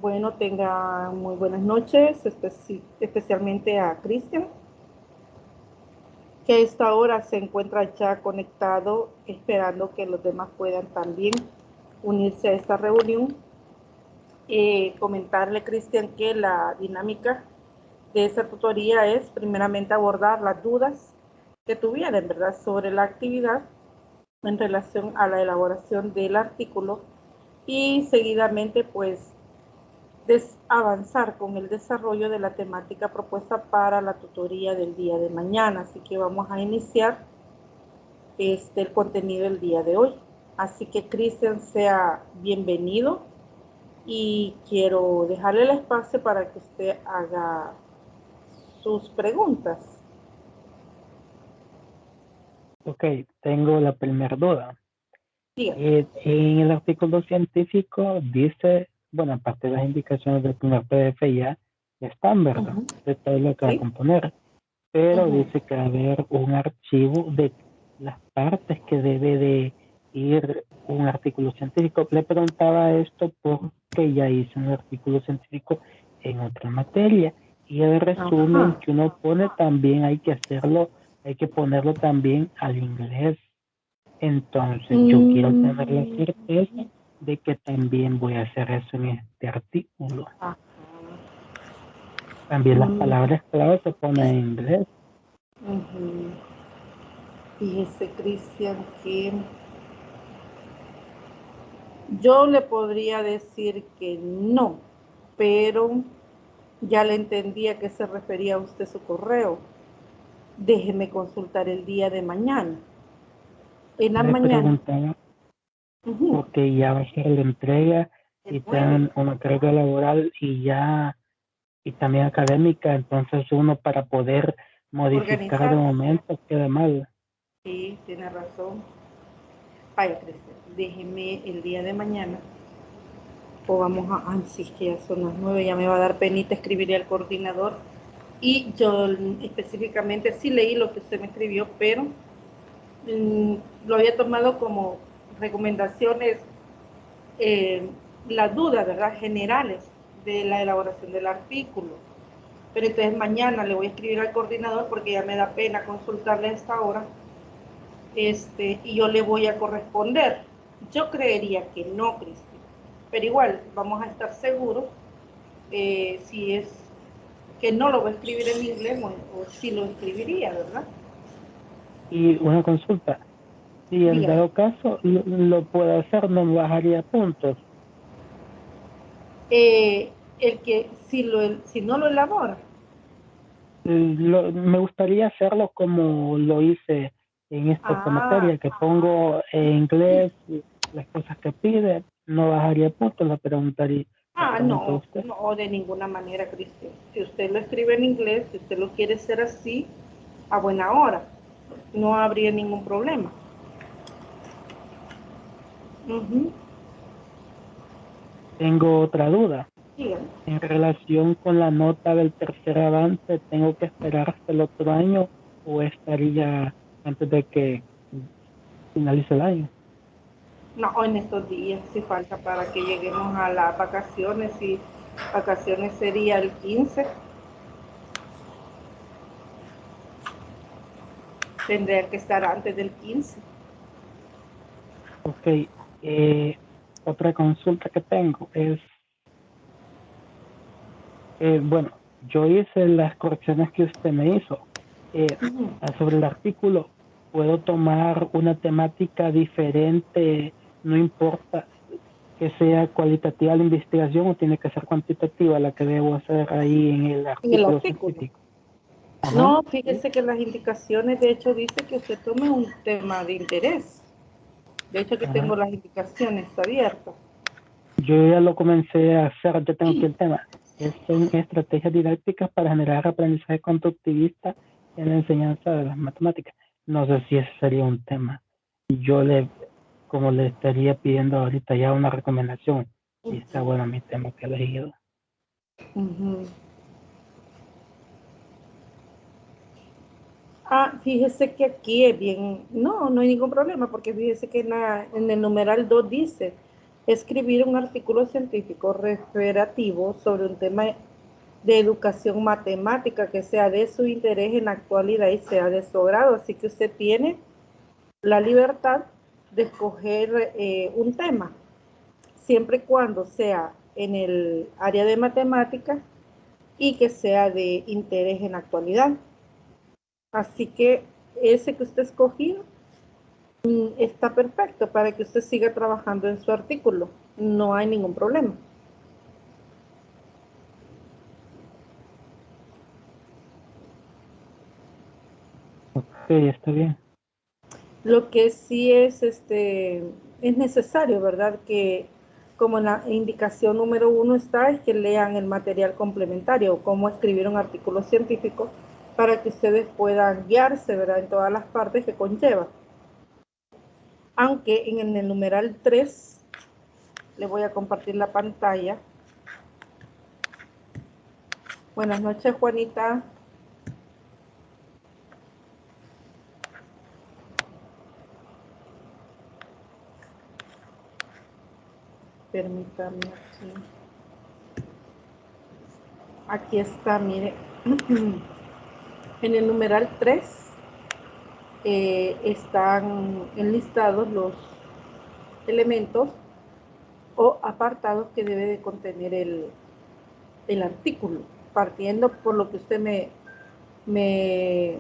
Bueno, tenga muy buenas noches, especialmente a Cristian, que a esta hora se encuentra ya conectado, esperando que los demás puedan también unirse a esta reunión. Comentarle, Cristian, que la dinámica de esta tutoría es primeramente abordar las dudas que tuvieran, ¿verdad?, sobre la actividad en relación a la elaboración del artículo y seguidamente, pues, avanzar con el desarrollo de la temática propuesta para la tutoría del día de mañana. Así que vamos a iniciar el contenido del día de hoy. Así que Cristian, sea bienvenido y quiero dejarle el espacio para que usted haga sus preguntas. Ok, tengo la primera duda. Diga. En el artículo científico dice, bueno, aparte de las indicaciones del primer PDF ya están, ¿verdad? De todo lo que va a componer. Pero dice que va a haber un archivo de las partes que debe de ir un artículo científico. Le preguntaba esto porque ya hice un artículo científico en otra materia. Y el resumen que uno pone también hay que hacerlo, hay que ponerlo también al inglés. Entonces yo quiero tener la certeza de que también voy a hacer eso en este artículo. También las palabras clave se ponen en inglés. Fíjese, Cristian, que yo le podría decir que no, pero ya le entendí a qué se refería usted su correo. Déjeme consultar el día de mañana. En la mañana. Preguntaba porque ya va a ser la entrega y tienen una carga laboral y también académica, entonces uno para poder modificar de momento queda mal. Sí, tiene razón. Vaya, Cristian, déjeme el día de mañana. O vamos a, sí, que ya son las 9, ya me va a dar penita escribirle al coordinador. Y yo específicamente sí leí lo que usted me escribió, pero lo había tomado como recomendaciones, las dudas, ¿verdad?, generales de la elaboración del artículo. Pero entonces mañana le voy a escribir al coordinador porque ya me da pena consultarle a esta hora, y yo le voy a corresponder. Yo creería que no, Cristian, pero igual vamos a estar seguros si es que no lo va a escribir en inglés o si lo escribiría, ¿verdad? Y una consulta, si en dado caso lo puedo hacer, no me bajaría puntos. El que si no lo elabora. Me gustaría hacerlo como lo hice en esta materia, que pongo en inglés las cosas que pide, no bajaría puntos, le preguntaría. No, no, de ninguna manera, Cristian. Si usted lo escribe en inglés, si usted lo quiere hacer así, a buena hora, no habría ningún problema. Tengo otra duda. Dígame. En relación con la nota del tercer avance, ¿tengo que esperar hasta el otro año o estaría antes de que finalice el año? No, en estos días sí falta para que lleguemos a las vacaciones, y vacaciones sería el 15. Tendría que estar antes del 15. Ok, otra consulta que tengo es, bueno, yo hice las correcciones que usted me hizo sobre el artículo. ¿Puedo tomar una temática diferente? No importa que sea cualitativa la investigación o tiene que ser cuantitativa la que debo hacer ahí en el artículo científico. No, fíjese que las indicaciones, de hecho, dice que usted tome un tema de interés. De hecho, que tengo las indicaciones abiertas. Yo ya lo comencé a hacer, yo tengo aquí el tema. Son estrategias didácticas para generar aprendizaje conductivista en la enseñanza de las matemáticas. No sé si ese sería un tema. Como le estaría pidiendo ahorita ya una recomendación, si está bueno mi tema que he elegido. Fíjese que aquí es bien, no hay ningún problema, porque fíjese que en el numeral 2 dice, escribir un artículo científico referativo sobre un tema de educación matemática que sea de su interés en la actualidad y sea de su agrado. Así que usted tiene la libertad de escoger un tema, siempre y cuando sea en el área de matemática y que sea de interés en la actualidad. Así que ese que usted escogió está perfecto para que usted siga trabajando en su artículo. No hay ningún problema. Ok, está bien. Lo que sí es necesario, ¿verdad? Que como en la indicación número 1 está, es que lean el material complementario, cómo escribir un artículo científico, para que ustedes puedan guiarse, ¿verdad? En todas las partes que conlleva. Aunque en el numeral 3, le voy a compartir la pantalla. Buenas noches, Juanita. Permítame aquí. Aquí está, mire. En el numeral 3 están enlistados los elementos o apartados que debe de contener el artículo, partiendo por lo que usted me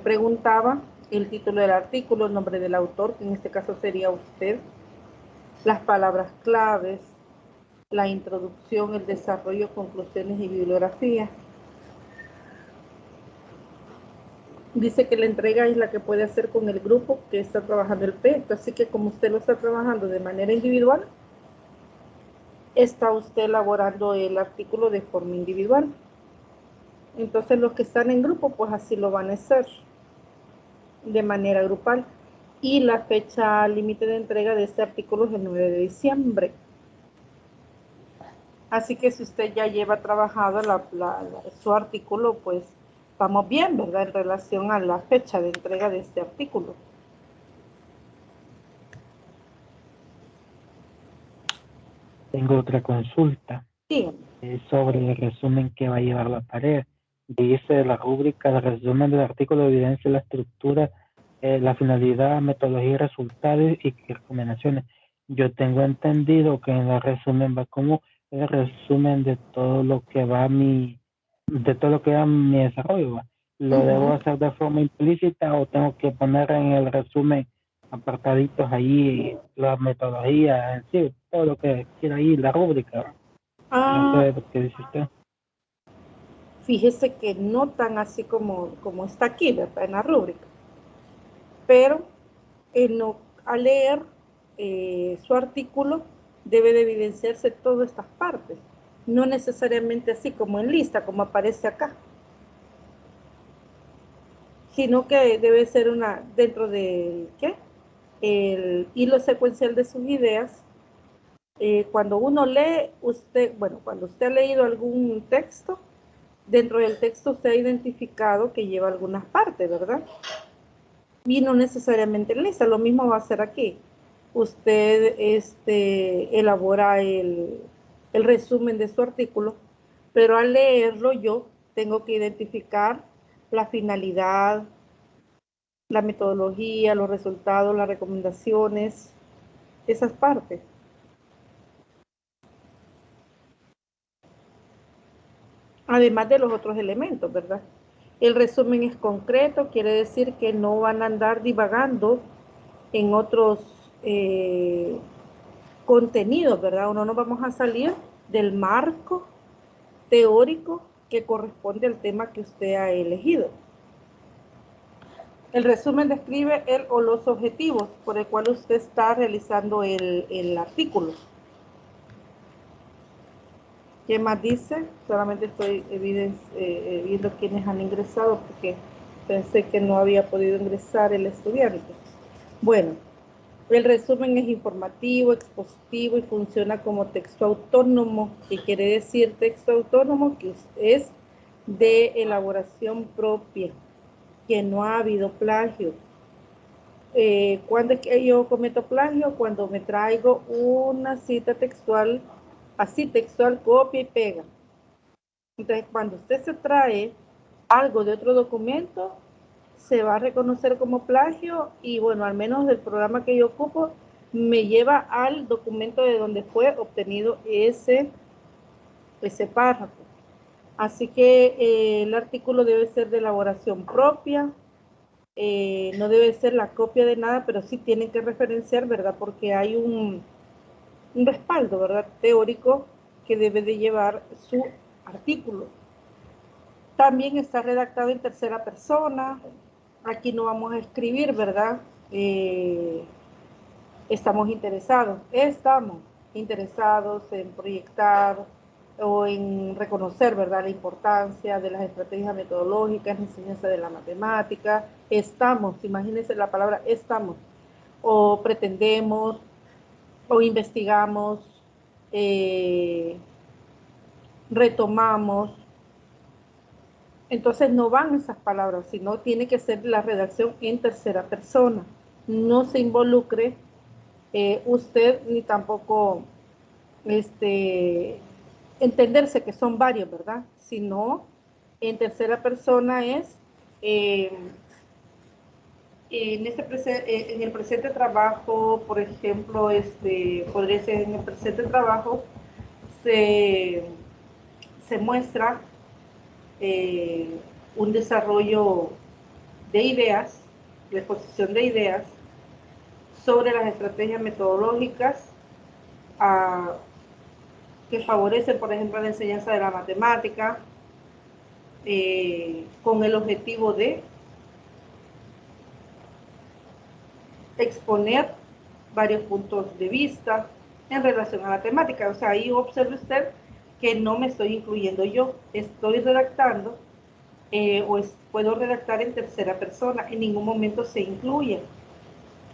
preguntaba, el título del artículo, el nombre del autor, que en este caso sería usted, las palabras claves, la introducción, el desarrollo, conclusiones y bibliografía. Dice que la entrega es la que puede hacer con el grupo que está trabajando el proyecto, así que como usted lo está trabajando de manera individual, está usted elaborando el artículo de forma individual. Entonces los que están en grupo, pues así lo van a hacer de manera grupal. Y la fecha límite de entrega de este artículo es el 9 de diciembre. Así que si usted ya lleva trabajado su artículo, pues vamos bien, ¿verdad? En relación a la fecha de entrega de este artículo. Tengo otra consulta Sí. sobre el resumen que va a llevar la tarea. Dice la rúbrica de resumen del artículo evidencia la estructura, la finalidad, metodología y resultados y recomendaciones. Yo tengo entendido que en el resumen va como el resumen de todo lo que va mi desarrollo. ¿Va? ¿Lo debo hacer de forma implícita o tengo que poner en el resumen apartaditos ahí la metodología en sí, todo lo que quiera ahí, la rúbrica? No sé lo que dice usted. Fíjese que no tan así como está aquí, ¿verdad? En la rúbrica. Pero al leer su artículo debe de evidenciarse todas estas partes. No necesariamente así como en lista, como aparece acá. Sino que debe ser dentro del, el hilo secuencial de sus ideas. Cuando uno lee, cuando usted ha leído algún texto, dentro del texto usted ha identificado que lleva algunas partes, ¿verdad? Y no necesariamente en lista, lo mismo va a ser aquí. Usted elabora el resumen de su artículo, pero al leerlo yo tengo que identificar la finalidad, la metodología, los resultados, las recomendaciones, esas partes. Además de los otros elementos, ¿verdad? El resumen es concreto, quiere decir que no van a andar divagando en otros contenidos, ¿verdad? O no nos vamos a salir del marco teórico que corresponde al tema que usted ha elegido. El resumen describe el o los objetivos por el cual usted está realizando el artículo. ¿Qué más dice? Solamente estoy viendo quiénes han ingresado porque pensé que no había podido ingresar el estudiante. Bueno, el resumen es informativo, expositivo y funciona como texto autónomo. ¿Qué quiere decir texto autónomo? Que es de elaboración propia, que no ha habido plagio. ¿Cuándo es que yo cometo plagio? Cuando me traigo una cita textual, así textual, copia y pega. Entonces, cuando usted se trae algo de otro documento, se va a reconocer como plagio y bueno, al menos del programa que yo ocupo, me lleva al documento de donde fue obtenido ese párrafo. Así que el artículo debe ser de elaboración propia, no debe ser la copia de nada, pero sí tienen que referenciar, ¿verdad? Porque hay un respaldo, ¿verdad? Teórico que debe de llevar su artículo. También está redactado en tercera persona. Aquí no vamos a escribir, ¿verdad? Estamos interesados en proyectar o en reconocer, ¿verdad?, la importancia de las estrategias metodológicas, la enseñanza de la matemática. Imagínense la palabra estamos, o pretendemos, o investigamos, retomamos. Entonces no van esas palabras, sino tiene que ser la redacción en tercera persona. No se involucre usted ni tampoco entenderse que son varios, ¿verdad? Sino en tercera persona es en el presente trabajo, por ejemplo, podría ser en el presente trabajo se muestra un desarrollo de ideas, la exposición de ideas sobre las estrategias metodológicas que favorecen, por ejemplo, la enseñanza de la matemática, con el objetivo de exponer varios puntos de vista en relación a la temática. O sea, ahí observe usted que no me estoy incluyendo yo, estoy redactando puedo redactar en tercera persona, en ningún momento se incluye.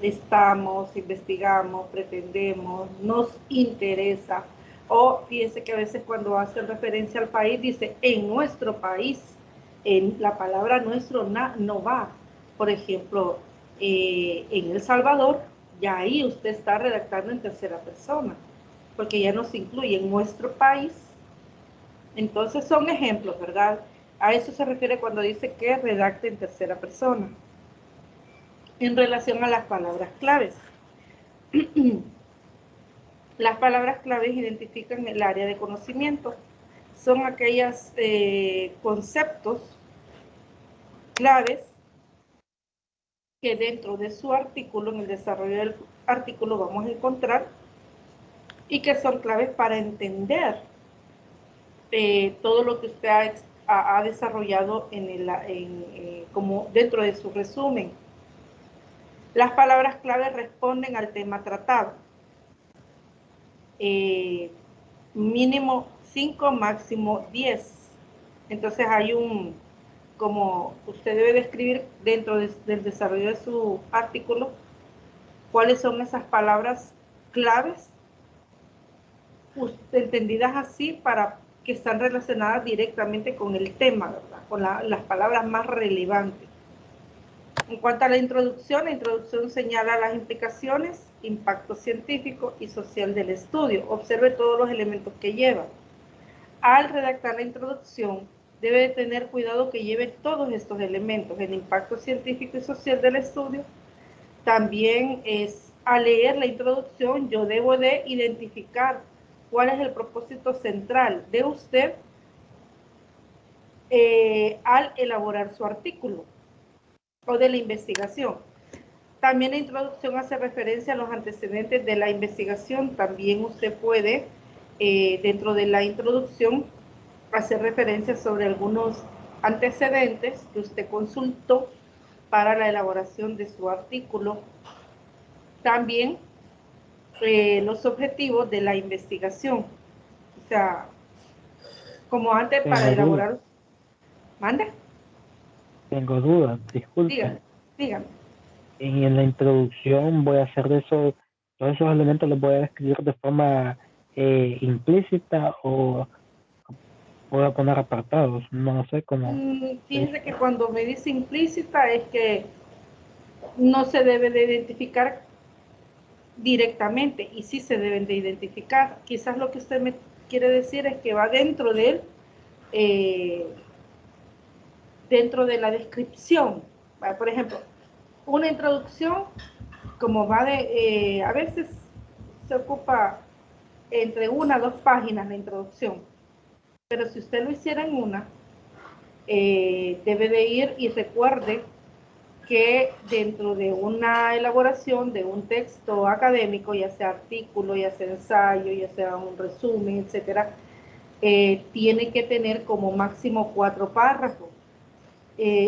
Estamos, investigamos, pretendemos, nos interesa. O fíjense que a veces cuando hacen referencia al país dice en nuestro país, en la palabra nuestro no va. Por ejemplo, en El Salvador, ya ahí usted está redactando en tercera persona, porque ya nos incluye en nuestro país. Entonces son ejemplos, ¿verdad? A eso se refiere cuando dice que redacte en tercera persona. En relación a las palabras claves. Las palabras claves identifican el área de conocimiento. Son aquellos conceptos claves que dentro de su artículo, en el desarrollo del artículo, vamos a encontrar y que son claves para entender todo lo que usted ha desarrollado como dentro de su resumen. Las palabras claves responden al tema tratado. Mínimo 5, máximo 10. Entonces hay como usted debe describir dentro del desarrollo de su artículo, cuáles son esas palabras claves, entendidas así para que están relacionadas directamente con el tema, ¿verdad? Con las palabras más relevantes. En cuanto a la introducción señala las implicaciones, impacto científico y social del estudio. Observe todos los elementos que lleva. Al redactar la introducción, debe de tener cuidado que lleve todos estos elementos, el impacto científico y social del estudio. También al leer la introducción, yo debo de identificar cuál es el propósito central de usted al elaborar su artículo o de la investigación. También la introducción hace referencia a los antecedentes de la investigación. También usted puede, dentro de la introducción, hacer referencia sobre algunos antecedentes que usted consultó para la elaboración de su artículo. También los objetivos de la investigación. O sea, como antes para elaborar... ¿Manda? Tengo dudas, disculpe. Dígame, dígame. En la introducción voy a hacer de eso, todos esos elementos los voy a describir de forma implícita o voy a poner apartados, no sé cómo. Fíjense que cuando me dice implícita es que no se debe de identificar directamente, y sí se deben de identificar. Quizás lo que usted me quiere decir es que va dentro dentro de la descripción. Por ejemplo, una introducción, como va a veces se ocupa entre 1 a 2 páginas la introducción, pero si usted lo hiciera en una, debe de ir, y recuerde que dentro de una elaboración de un texto académico, ya sea artículo, ya sea ensayo, ya sea un resumen, etcétera, tiene que tener como máximo 4 párrafos.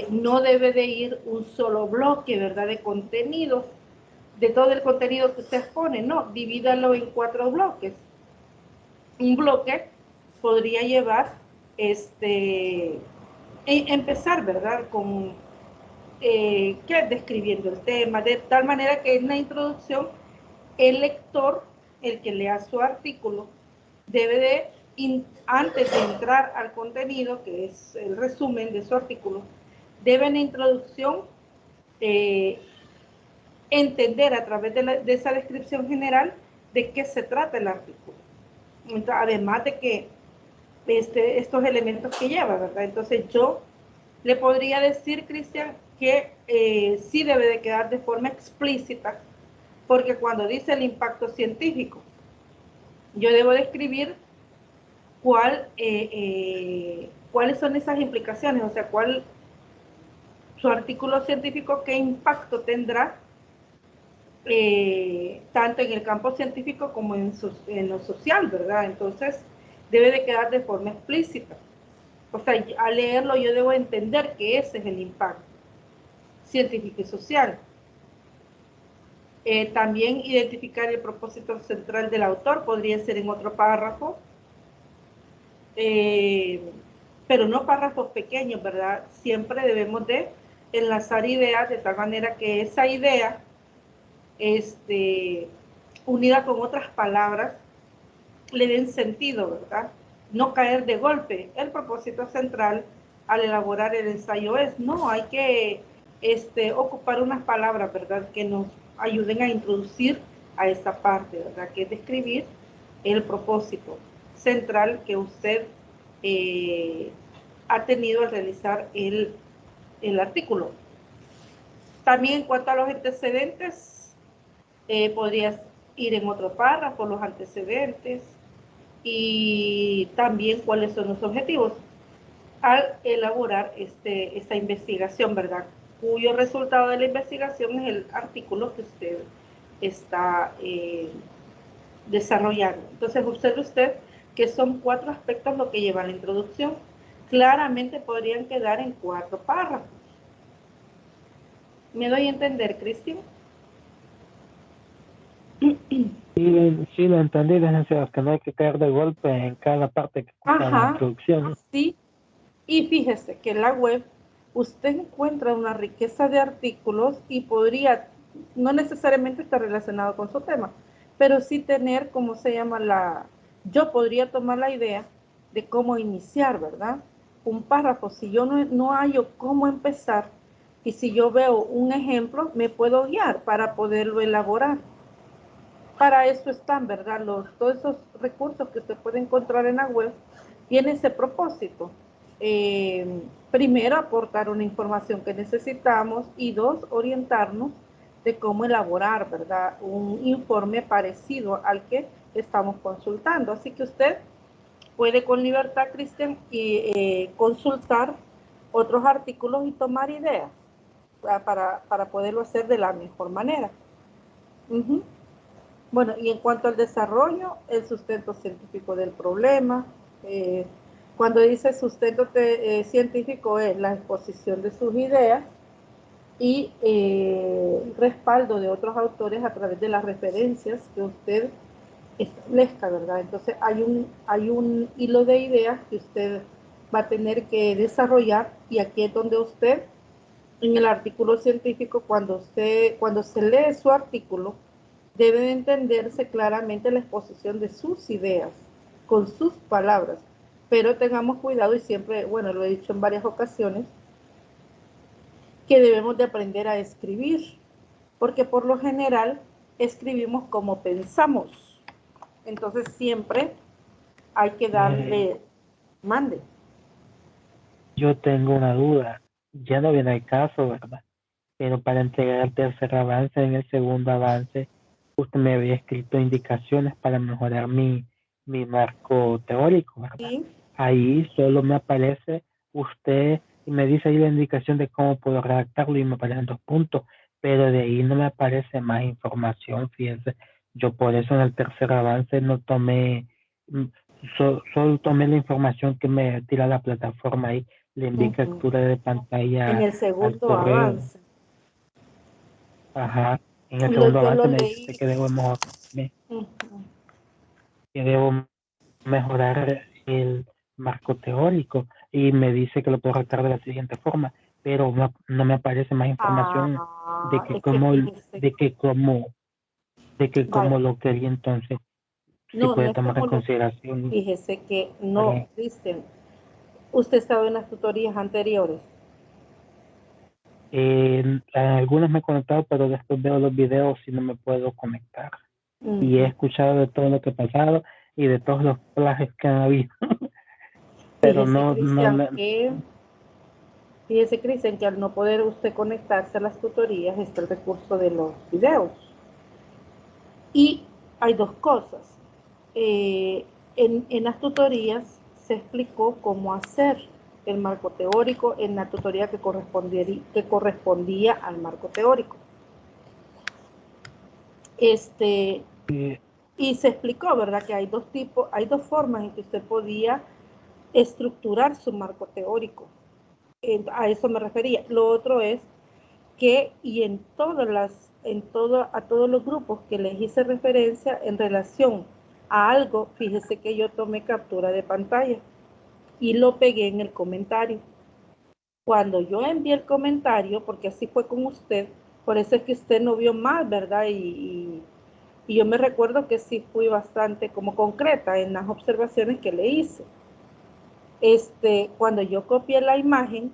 No debe de ir un solo bloque, ¿verdad?, de contenido, de todo el contenido que usted expone, no, divídalo en 4 bloques. Un bloque podría llevar, empezar, ¿verdad?, con que describiendo el tema, de tal manera que en la introducción el lector, el que lea su artículo, debe de, antes de entrar al contenido, que es el resumen de su artículo, debe en la introducción entender a través de esa descripción general de qué se trata el artículo. Entonces, además de que estos elementos que lleva, ¿verdad? Entonces yo le podría decir, Cristian, que sí debe de quedar de forma explícita, porque cuando dice el impacto científico, yo debo describir cuáles son esas implicaciones, o sea, su artículo científico, qué impacto tendrá, tanto en el campo científico como en lo social, ¿verdad? Entonces, debe de quedar de forma explícita. O sea, al leerlo yo debo entender que ese es el impacto científico y social. También identificar el propósito central del autor, podría ser en otro párrafo, pero no párrafos pequeños, ¿verdad? Siempre debemos de enlazar ideas de tal manera que esa idea, unida con otras palabras, le den sentido, ¿verdad? No caer de golpe. El propósito central al elaborar el ensayo es, no, hay que ocupar unas palabras, ¿verdad?, que nos ayuden a introducir a esta parte, ¿verdad?, que es describir el propósito central que usted ha tenido al realizar el artículo. También en cuanto a los antecedentes, podrías ir en otro párrafo, los antecedentes, y también cuáles son los objetivos al elaborar esta investigación, ¿verdad?, cuyo resultado de la investigación es el artículo que usted está desarrollando. Entonces, observe usted que son 4 aspectos lo que lleva la introducción. Claramente podrían quedar en 4 párrafos. ¿Me doy a entender, Cristian? Sí, lo entendí, licenciado, que no hay que caer de golpe en cada parte que ocupa la introducción. Sí, y fíjese que en la web usted encuentra una riqueza de artículos y podría, no necesariamente estar relacionado con su tema, pero sí tener, ¿cómo se llama? Yo podría tomar la idea de cómo iniciar, ¿verdad?, un párrafo. Si yo no hallo cómo empezar, y si yo veo un ejemplo, me puedo guiar para poderlo elaborar. Para eso están, ¿verdad?, todos esos recursos que se puede encontrar en la web, tiene ese propósito. Primero, aportar una información que necesitamos, y 2, orientarnos de cómo elaborar, ¿verdad?, un informe parecido al que estamos consultando. Así que usted puede con libertad, Cristian, y consultar otros artículos y tomar ideas para poderlo hacer de la mejor manera. Bueno, y en cuanto al desarrollo, el sustento científico del problema. Cuando dice sustento científico, es la exposición de sus ideas y respaldo de otros autores a través de las referencias que usted establezca, ¿verdad? Entonces hay un hilo de ideas que usted va a tener que desarrollar, y aquí es donde usted, en el artículo científico, cuando se lee su artículo, debe de entenderse claramente la exposición de sus ideas, con sus palabras. Pero tengamos cuidado, y siempre, bueno, lo he dicho en varias ocasiones, que debemos de aprender a escribir, porque por lo general escribimos como pensamos. Entonces siempre hay que darle, mande. Yo tengo una duda, ya no viene el caso, ¿verdad? Pero para entregar el tercer avance, en el segundo avance, usted me había escrito indicaciones para mejorar mi marco teórico, ¿verdad? ¿Sí? Ahí solo me aparece usted y me dice ahí la indicación de cómo puedo redactarlo y me aparecen 2 puntos, pero de ahí no me aparece más información, fíjense. Yo por eso en el tercer avance no tomé, mm, solo tomé la información que me tira la plataforma ahí, le envié captura de En pantalla el al segundo correo. avance. Ajá, en el segundo Yo lo avance me dice leí. que debo mejorar el marco teórico y me dice que lo puedo redactar de la siguiente forma, pero no me aparece más información de que Es que fíjese, de que vaya, como lo quería, entonces si no, no puede es tomar en como lo, consideración fíjese que no, para Cristian, usted estaba en las tutorías anteriores. en algunos me he conectado, pero después veo los videos y no me puedo conectar. Y he Ujú. escuchado de todo lo que ha pasado y de todos los plagios que han habido, pero Fíjese, no Cristian, me... que Fíjese, Cristian, que al no poder usted conectarse a las tutorías está el recurso de los videos. Y hay dos cosas. En las tutorías se explicó cómo hacer el marco teórico en la tutoría que correspondía al marco teórico. Y se explicó, ¿verdad?, que hay dos tipos, hay dos formas en que usted podía estructurar su marco teórico. A eso me refería. Lo otro es que, y a todos los grupos que les hice referencia en relación a algo, fíjese que yo tomé captura de pantalla y lo pegué en el comentario. Cuando yo envié el comentario, porque así fue con usted, por eso es que usted no vio más, ¿verdad? Y yo me recuerdo que sí fui bastante como concreta en las observaciones que le hice. Cuando yo copié la imagen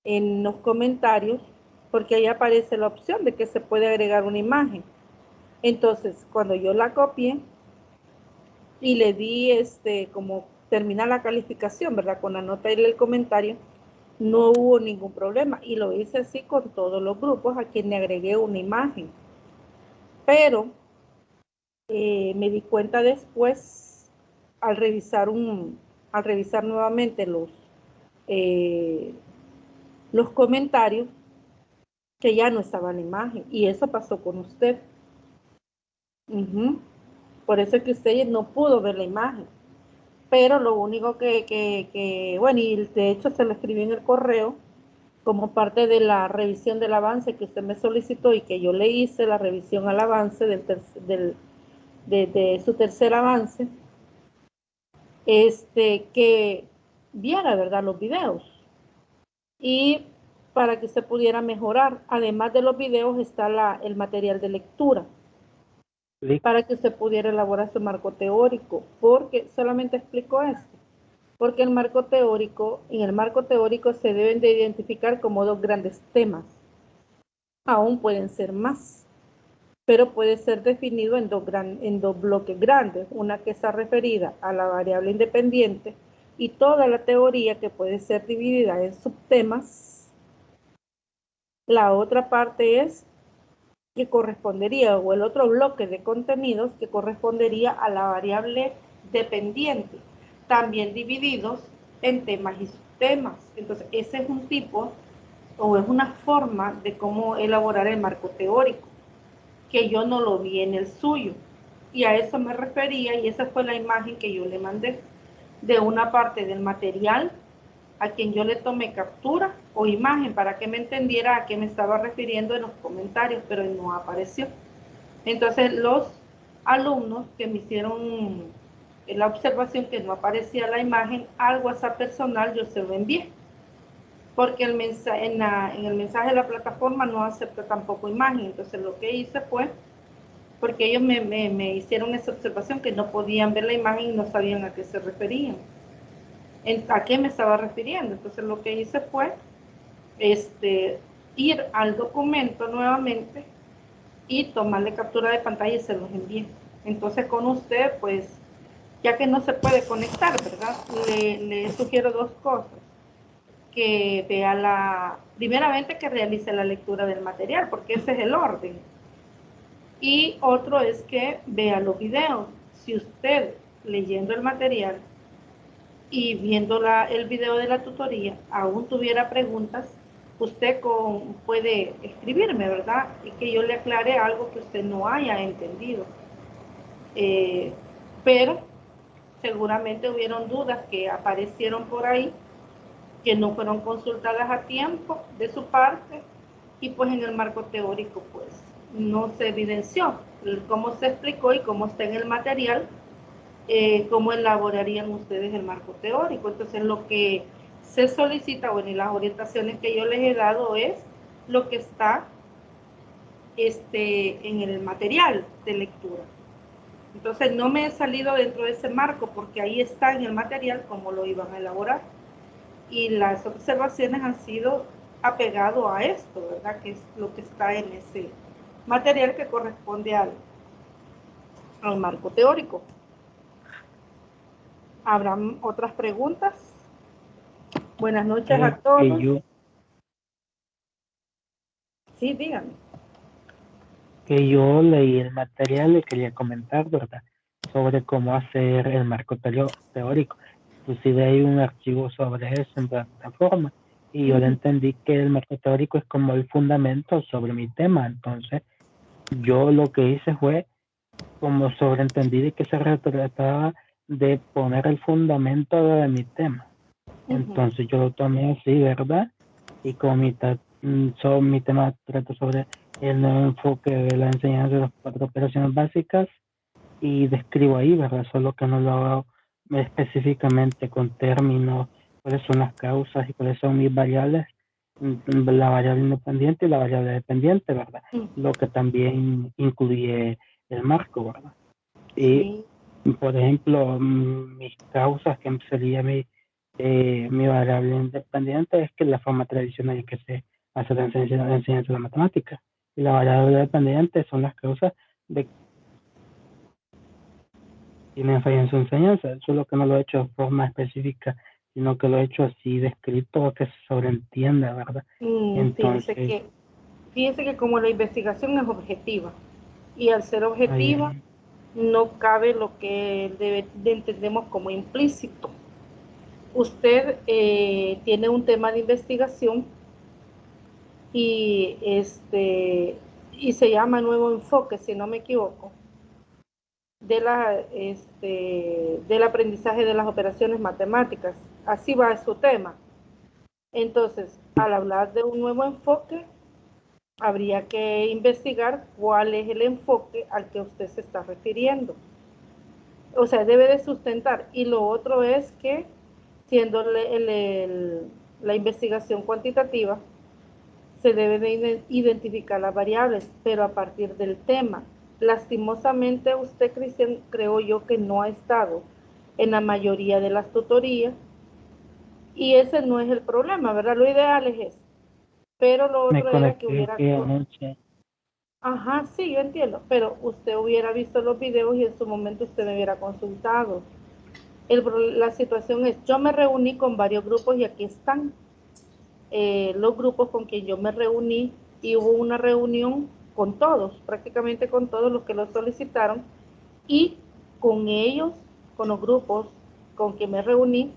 en los comentarios, porque ahí aparece la opción de que se puede agregar una imagen. Entonces, cuando yo la copié y le di como terminar la calificación, ¿verdad? Con la nota y el comentario, no hubo ningún problema. Y lo hice así con todos los grupos a quien le agregué una imagen. Pero me di cuenta después, al revisar, al revisar nuevamente los comentarios, que ya no estaba la imagen. Y eso pasó con usted. Por eso es que usted no pudo ver la imagen. Pero lo único bueno, y de hecho se lo escribí en el correo, como parte de la revisión del avance que usted me solicitó y que yo le hice, la revisión al avance de su tercer avance, que viera, ¿verdad?, los videos. Y para que usted pudiera mejorar, además de los videos, está el material de lectura, para que usted pudiera elaborar su marco teórico, porque solamente explico esto, porque en el marco teórico se deben de identificar como dos grandes temas, aún pueden ser más, pero puede ser definido en dos bloques grandes, una que está referida a la variable independiente y toda la teoría que puede ser dividida en subtemas. La otra parte es que correspondería, o el otro bloque de contenidos que correspondería a la variable dependiente, también divididos en temas y subtemas. Entonces, ese es un tipo o es una forma de cómo elaborar el marco teórico, que yo no lo vi en el suyo. Y a eso me refería, y esa fue la imagen que yo le mandé de una parte del material a quien yo le tomé captura o imagen para que me entendiera a qué me estaba refiriendo en los comentarios, pero no apareció. Entonces los alumnos que me hicieron la observación que no aparecía la imagen, al WhatsApp personal yo se lo envié, porque en el mensaje de la plataforma no acepta tampoco imagen. Entonces lo que hice fue, porque ellos me hicieron esa observación que no podían ver la imagen y no sabían a qué se referían, a qué me estaba refiriendo. Entonces lo que hice fue ir al documento nuevamente y tomarle captura de pantalla y se los envíe. Entonces con usted, pues, ya que no se puede conectar, ¿verdad? Le sugiero dos cosas. Que vea primeramente que realice la lectura del material, porque ese es el orden. Y otro es que vea los videos. Si usted, leyendo el material y viendo el video de la tutoría, aún tuviera preguntas, usted puede escribirme, ¿verdad? Y que yo le aclare algo que usted no haya entendido. Pero seguramente hubieron dudas que aparecieron por ahí, que no fueron consultadas a tiempo de su parte, y pues en el marco teórico pues no se evidenció cómo se explicó y cómo está en el material, cómo elaborarían ustedes el marco teórico. Entonces lo que se solicita, bueno, y las orientaciones que yo les he dado es lo que está en el material de lectura. Entonces no me he salido dentro de ese marco porque ahí está en el material cómo lo iban a elaborar. Y las observaciones han sido apegado a esto, ¿verdad? Que es lo que está en ese material que corresponde al marco teórico. ¿Habrán otras preguntas? Buenas noches a todos. Sí, díganme. Que yo leí el material y quería comentar, ¿verdad? Sobre cómo hacer el marco teórico. Inclusive hay un archivo sobre eso en plataforma y yo le entendí que el marco teórico es como el fundamento sobre mi tema. Entonces, yo lo que hice fue como sobreentendí de que se trataba de poner el fundamento de mi tema. Entonces yo lo tomé así, ¿verdad? Y como mi tema trata sobre el nuevo enfoque de la enseñanza de las 4 operaciones básicas y describo ahí, ¿verdad? Solo que no lo hago específicamente con términos, cuáles son las causas y cuáles son mis variables, la variable independiente y la variable dependiente, ¿verdad? Lo que también incluye el marco, ¿verdad? Y, por ejemplo, mis causas, que sería mi variable independiente, es que la forma tradicional en que se hace la enseñanza de la matemática. Y la variable dependiente son las causas de que tienen falla en su enseñanza, solo que no lo he hecho de forma específica, sino que lo he hecho así descrito, que se sobreentienda, ¿verdad? Entonces, Fíjense que como la investigación es objetiva, y al ser objetiva, no cabe lo que entendemos como implícito. Usted tiene un tema de investigación y se llama Nuevo Enfoque, si no me equivoco, del aprendizaje de las operaciones matemáticas. Así va su tema. Entonces, al hablar de un nuevo enfoque, habría que investigar cuál es el enfoque al que usted se está refiriendo. O sea, debe de sustentar. Y lo otro es que, siendo la investigación cuantitativa, se debe de identificar las variables, pero a partir del tema. Lastimosamente usted, Cristian, creo yo que no ha estado en la mayoría de las tutorías, y ese no es el problema, ¿verdad? Lo ideal es eso. Pero lo otro era que hubiera... Ajá, sí, yo entiendo, pero usted hubiera visto los videos y en su momento usted me hubiera consultado. La situación es, yo me reuní con varios grupos y aquí están los grupos con quien yo me reuní, y hubo una reunión con todos, prácticamente con todos los que lo solicitaron, y con ellos, con los grupos con quien me reuní,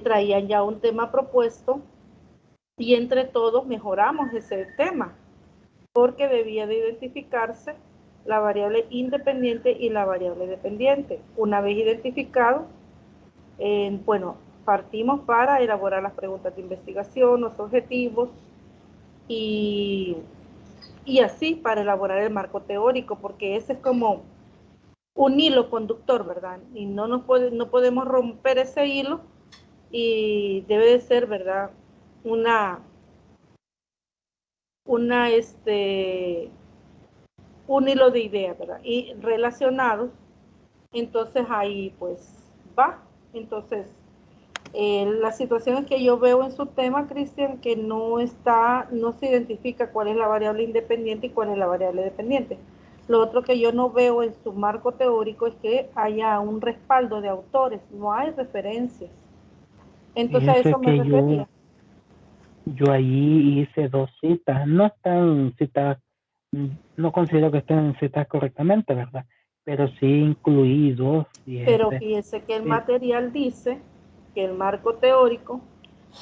traían ya un tema propuesto y entre todos mejoramos ese tema, porque debía de identificarse la variable independiente y la variable dependiente. Una vez identificado, bueno, partimos para elaborar las preguntas de investigación, los objetivos y así para elaborar el marco teórico, porque ese es como un hilo conductor, ¿verdad? Y no podemos romper ese hilo, y debe de ser, ¿verdad? Un hilo de ideas, ¿verdad? Y relacionados, entonces ahí pues va. Entonces, La situación es que yo veo en su tema, Cristian, que no se identifica cuál es la variable independiente y cuál es la variable dependiente. Lo otro que yo no veo en su marco teórico es que haya un respaldo de autores, no hay referencias. Entonces a Fíjese eso me que refería. yo ahí hice 2 citas, no están citas, no considero que estén citas correctamente, ¿verdad? Pero sí incluí 2, Pero fíjese. fíjese que el Eh, material dice que el marco teórico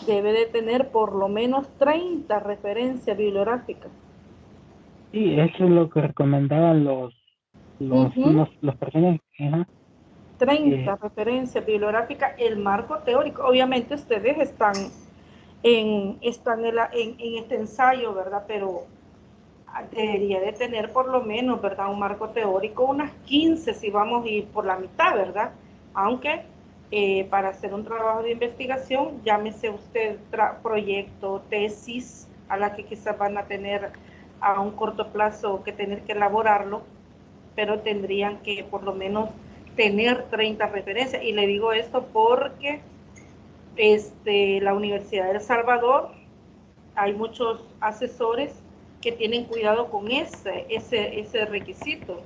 debe de tener por lo menos 30 referencias bibliográficas. sí, eso es lo que recomendaban Ujú. los personas, ajá, 30 eh, referencias bibliográficas, el marco teórico. Obviamente ustedes están en este ensayo, ¿verdad? Pero debería de tener por lo menos, ¿verdad? Un marco teórico, unas 15 si vamos a ir por la mitad, ¿verdad? Aunque para hacer un trabajo de investigación, llámese usted proyecto, tesis, a la que quizás van a tener a un corto plazo que tener que elaborarlo, pero tendrían que por lo menos tener 30 referencias. Y le digo esto porque la Universidad de El Salvador, hay muchos asesores que tienen cuidado con ese requisito.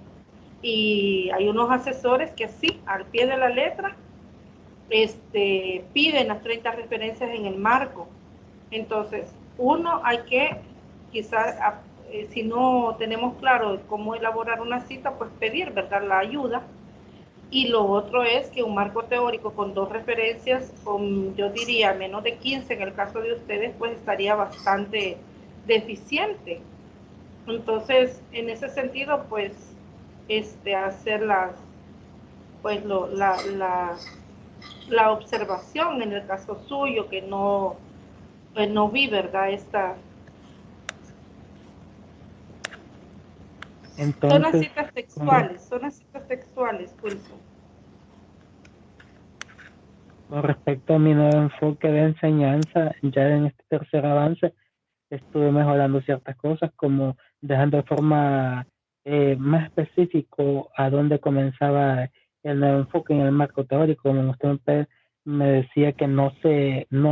Y hay unos asesores que sí, al pie de la letra, piden las 30 referencias en el marco. Entonces, uno hay que, quizás, si no tenemos claro cómo elaborar una cita, pues pedir, ¿verdad?, la ayuda. Y lo otro es que un marco teórico con 2 referencias, con yo diría menos de 15 en el caso de ustedes, pues estaría bastante deficiente. Entonces, en ese sentido, pues, hacer pues, la observación en el caso suyo, que no, pues no vi, ¿verdad? entonces, Son las citas textuales, Wilson. con respecto a mi nuevo enfoque de enseñanza, ya en este tercer avance, estuve mejorando ciertas cosas, como dejando de forma más específico a dónde comenzaba el nuevo enfoque en el marco teórico, como usted me decía que no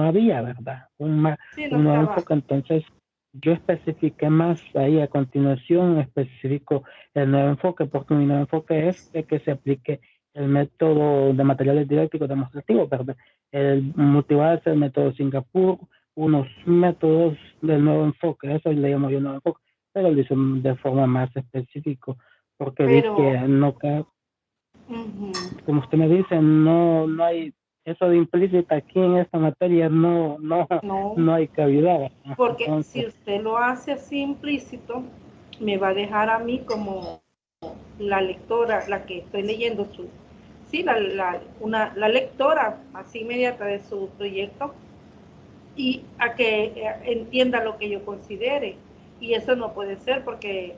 había, ¿verdad? Sí, no Un nuevo estaba. enfoque, entonces yo especifiqué más ahí a continuación, especifico el nuevo enfoque, porque mi nuevo enfoque es que se aplique el método de materiales didácticos demostrativos, ¿verdad? El motivarse, el método Singapur, unos métodos del nuevo enfoque, eso le llamo yo nuevo enfoque, pero lo hice de forma más específica, porque vi que Pero, no, uh-huh. como usted me dice, no hay eso de implícita aquí en esta materia, No, no hay cabida, ¿verdad? porque si Entonces, usted lo hace así implícito, me va a dejar a mí como la lectora, la que estoy leyendo sí, la lectora más inmediata de su proyecto, y a que entienda lo que yo considere. Y eso no puede ser, porque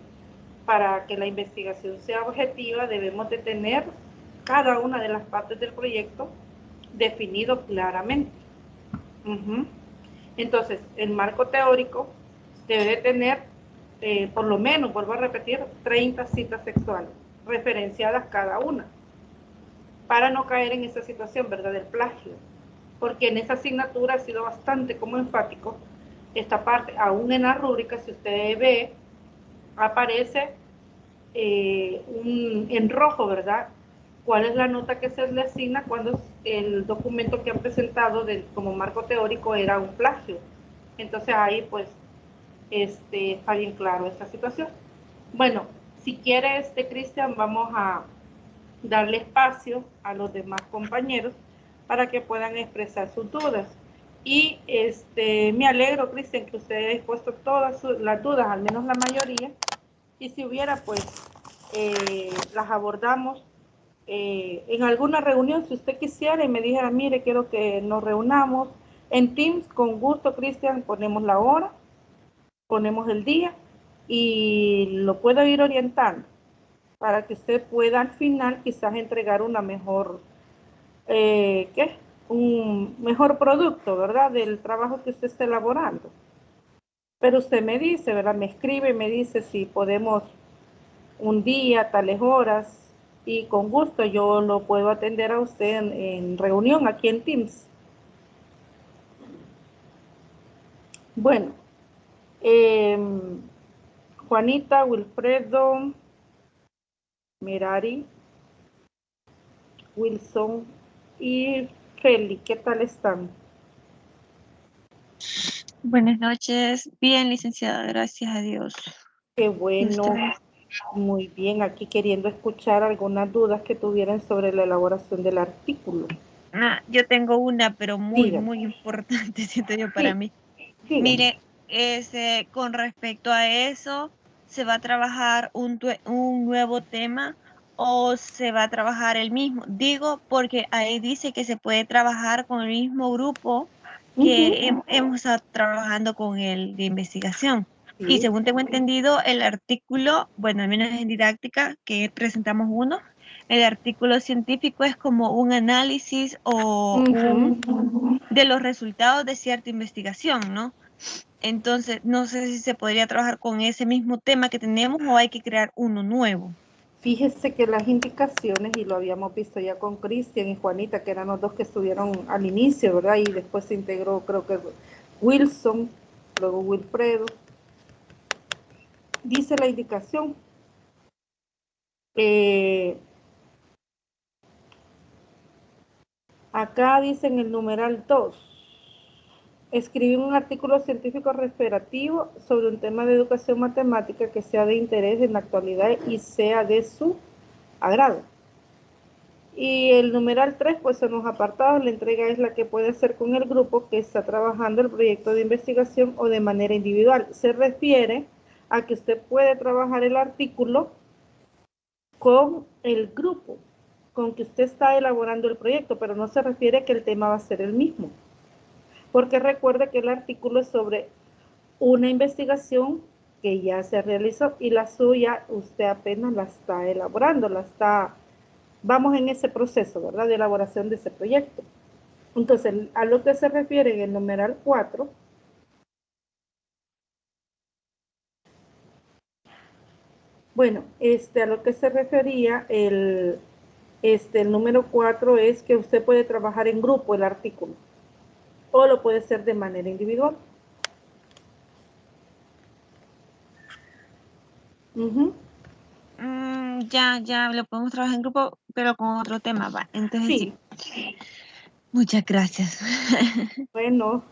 para que la investigación sea objetiva debemos de tener cada una de las partes del proyecto definido claramente. Uh-huh. Entonces, el marco teórico debe de tener, por lo menos, vuelvo a repetir, 30 citas sexuales, referenciadas cada una, para no caer en esa situación, ¿verdad?, del plagio. Porque en esa asignatura ha sido bastante como enfático esta parte, aún en la rúbrica, si usted ve, aparece en rojo, ¿verdad? ¿Cuál es la nota que se le asigna cuando el documento que han presentado como marco teórico era un plagio? Entonces ahí pues está bien claro esta situación. Bueno, si quiere, Cristian, vamos a darle espacio a los demás compañeros para que puedan expresar sus dudas. Y me alegro, Cristian, que usted haya expuesto todas las dudas, al menos la mayoría, y si hubiera, pues las abordamos en alguna reunión, si usted quisiera y me dijera, mire, quiero que nos reunamos en Teams, con gusto, Cristian, ponemos la hora, ponemos el día y lo puedo ir orientando para que usted pueda al final quizás entregar una mejor, un mejor producto, ¿verdad?, del trabajo que usted está elaborando. Pero usted me dice, ¿verdad?, me escribe y me dice si podemos un día, tales horas, y con gusto yo lo puedo atender a usted en reunión aquí en Teams. Bueno, Juanita, Wilfredo, Merari, Wilson y Feli, ¿qué tal están? Buenas noches. Bien, licenciada, gracias a Dios. Qué bueno, muy bien. Aquí queriendo escuchar algunas dudas que tuvieran sobre la elaboración del artículo. Yo tengo una, pero muy importante, siento yo, para Sí, mí. dígame. Mire, con respecto a eso, ¿se va a trabajar un nuevo tema o se va a trabajar el mismo? Digo, porque ahí dice que se puede trabajar con el mismo grupo que hemos estado trabajando con el de investigación. Y Sí. según tengo entendido, el artículo, bueno, al menos en didáctica, que presentamos uno, el artículo científico es como un análisis o de los resultados de cierta investigación, ¿no? Entonces, no sé si se podría trabajar con ese mismo tema que tenemos o hay que crear uno nuevo. Fíjese que las indicaciones, y lo habíamos visto ya con Cristian y Juanita, que eran los dos que estuvieron al inicio, ¿verdad? Y después se integró, creo que Wilson, luego Wilfredo. Dice la indicación, acá dice en el numeral 2, escribir un artículo científico referativo sobre un tema de educación matemática que sea de interés en la actualidad y sea de su agrado. Y el numeral 3, pues son los apartados. La entrega es la que puede hacer con el grupo que está trabajando el proyecto de investigación o de manera individual. Se refiere a que usted puede trabajar el artículo con el grupo con que usted está elaborando el proyecto, pero no se refiere a que el tema va a ser el mismo. Porque recuerde que el artículo es sobre una investigación que ya se realizó y la suya usted apenas la está elaborando, vamos en ese proceso, ¿verdad?, de elaboración de ese proyecto. Entonces, a lo que se refiere en el numeral 4, bueno, a lo que se refería el número 4 es que usted puede trabajar en grupo el artículo o lo puede hacer de manera individual. Ya lo podemos trabajar en grupo, pero con otro tema, va. Entonces Sí. Muchas gracias. Bueno,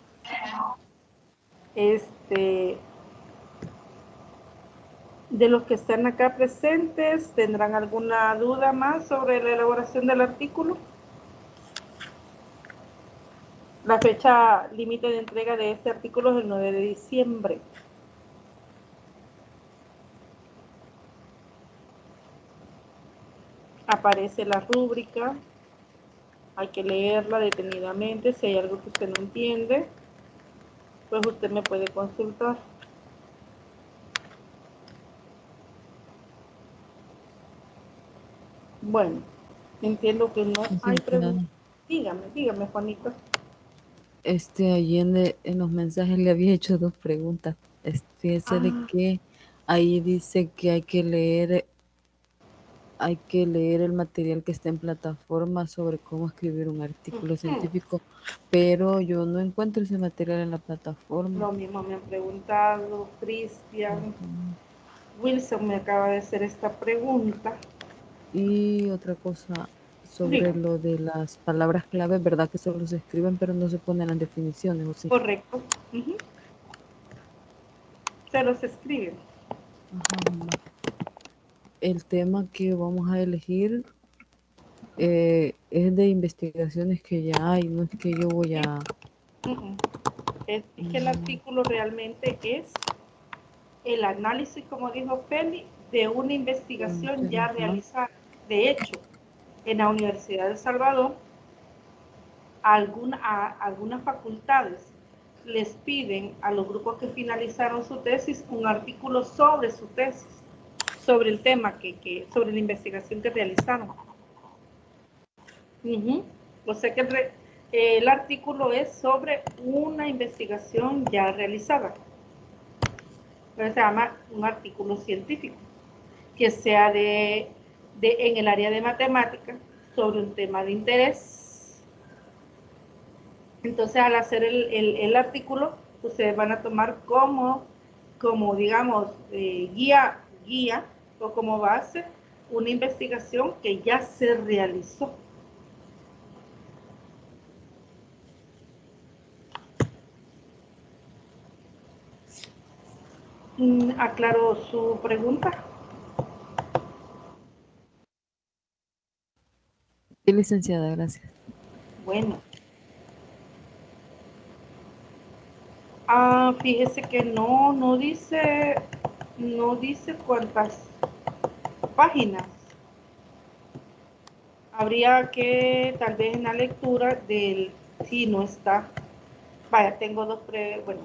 de los que están acá presentes, ¿tendrán alguna duda más sobre la elaboración del artículo? La fecha límite de entrega de este artículo es el 9 de diciembre. Aparece la rúbrica, hay que leerla detenidamente. Si hay algo que usted no entiende, pues usted me puede consultar. Bueno, entiendo que no hay preguntas. Dígame, Juanita. Allí en los mensajes le había hecho 2 preguntas. Fíjese de que ahí dice que hay que leer el material que está en plataforma sobre cómo escribir un artículo científico, pero yo no encuentro ese material en la plataforma. Lo mismo me han preguntado Cristian. Wilson me acaba de hacer esta pregunta. Y otra cosa sobre lo de las palabras clave, ¿verdad que solo se escriben pero no se ponen las definiciones, o sí? Correcto. Se los escriben. El tema que vamos a elegir es de investigaciones que ya hay, no es que yo voy a... Es que el artículo realmente es el análisis, como dijo Feli, de una investigación ya realizada. De hecho, en la Universidad de El Salvador, algunas facultades les piden a los grupos que finalizaron su tesis un artículo sobre su tesis, sobre el tema, sobre la investigación que realizaron. O sea que el artículo es sobre una investigación ya realizada. Entonces se llama un artículo científico, que sea en el área de matemáticas sobre un tema de interés. Entonces, al hacer el artículo, ustedes van a tomar como digamos, guía o como base una investigación que ya se realizó. ¿Aclaro su pregunta? Sí, licenciada, gracias. Bueno. Fíjese que no dice cuántas páginas. Habría que, tal vez en la lectura del, si no está. Vaya, tengo bueno,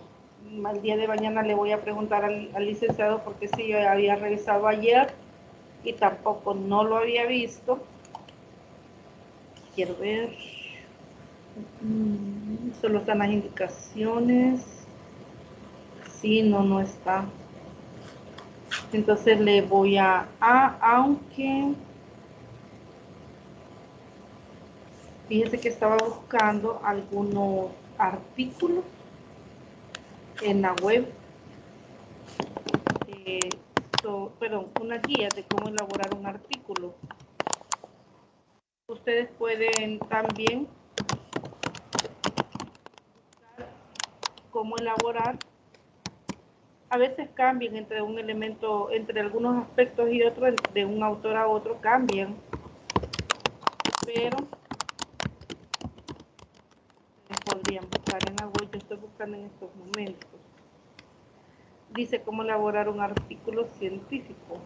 al día de mañana le voy a preguntar al licenciado porque sí, yo había revisado ayer y tampoco no lo había visto. Quiero ver. Solo están las indicaciones. Sí, no está. Entonces le voy aunque fíjese que estaba buscando algunos artículos en la web, perdón, una guía de cómo elaborar un artículo. Ustedes pueden también buscar cómo elaborar. A veces cambian entre un elemento, entre algunos aspectos y otros, de un autor a otro cambian, pero podrían buscar en la web. Yo estoy buscando en estos momentos. Dice cómo elaborar un artículo científico.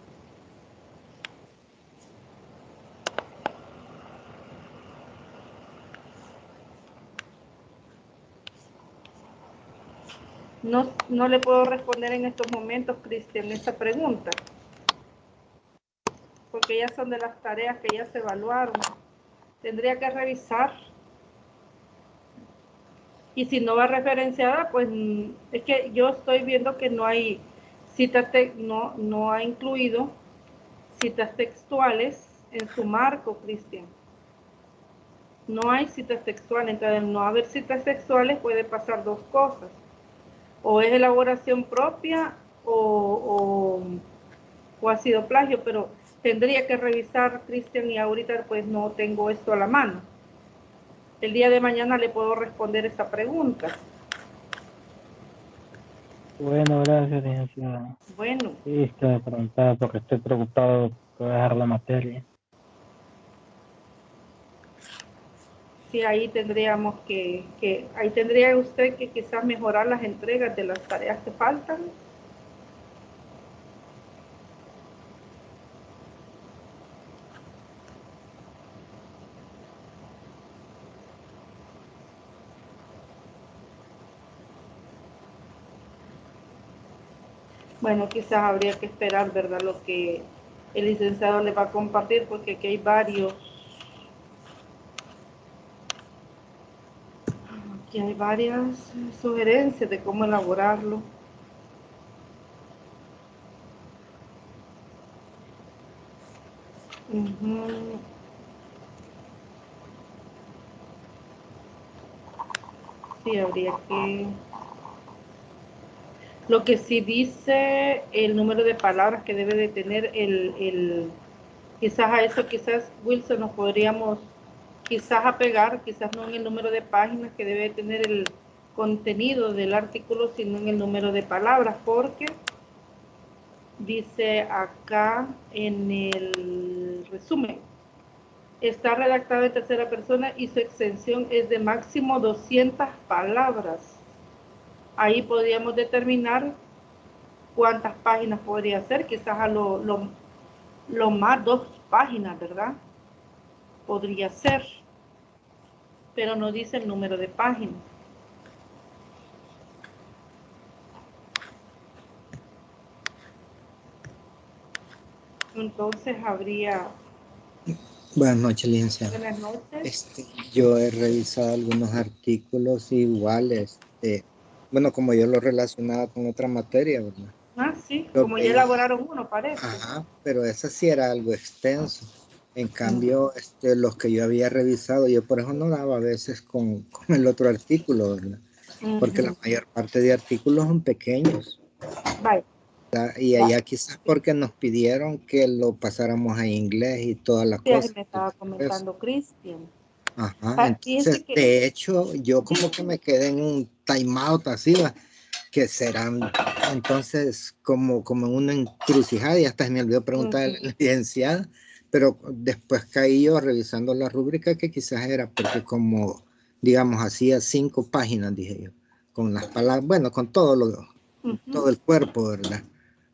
No le puedo responder en estos momentos, Cristian, esta pregunta, porque ya son de las tareas que ya se evaluaron. Tendría que revisar. Y si no va referenciada, pues es que yo estoy viendo que no hay citas, no ha incluido citas textuales en su marco, Cristian. No hay citas textuales, entonces al no haber citas textuales puede pasar dos cosas. O es elaboración propia o ha sido plagio, pero tendría que revisar, Cristian, y ahorita pues no tengo esto a la mano. El día de mañana le puedo responder esta pregunta. Bueno, gracias, licenciada. Bueno. Sí, estoy preguntado porque estoy preocupado por dejar la materia. Sí, ahí tendríamos ahí tendría usted que quizás mejorar las entregas de las tareas que faltan. Bueno, quizás habría que esperar, ¿verdad?, lo que el licenciado le va a compartir, porque aquí hay varias sugerencias de cómo elaborarlo. Sí, habría que... Lo que sí dice el número de palabras que debe de tener quizás a eso, quizás Wilson nos podríamos quizás apegar, quizás no en el número de páginas que debe tener el contenido del artículo, sino en el número de palabras, porque dice acá en el resumen, está redactado en tercera persona y su extensión es de máximo 200 palabras. Ahí podríamos determinar cuántas páginas podría ser, quizás a lo más 2 páginas, ¿verdad? Podría ser, pero no dice el número de páginas. Entonces habría... Buenas noches, licenciado. Buenas noches. Yo he revisado algunos artículos iguales, bueno, como yo lo relacionaba con otra materia, ¿verdad? Sí, como ya elaboraron uno, parece. Ajá, pero esa sí era algo extenso. En cambio, los que yo había revisado, yo por eso no daba a veces con el otro artículo, ¿verdad? porque la mayor parte de artículos son pequeños. Vale. Y allá quizás porque nos pidieron que lo pasáramos a inglés y toda la cosa. Sí, me estaba comentando Cristian. Ajá, entonces, de hecho, yo como que me quedé en un time out así, que serán, entonces, como en una encrucijada, y hasta se me olvidó preguntar a la licenciada, pero después caí yo revisando la rúbrica que quizás era porque como, digamos, hacía 5 páginas, dije yo, con las palabras, bueno, con todo todo el cuerpo, ¿verdad?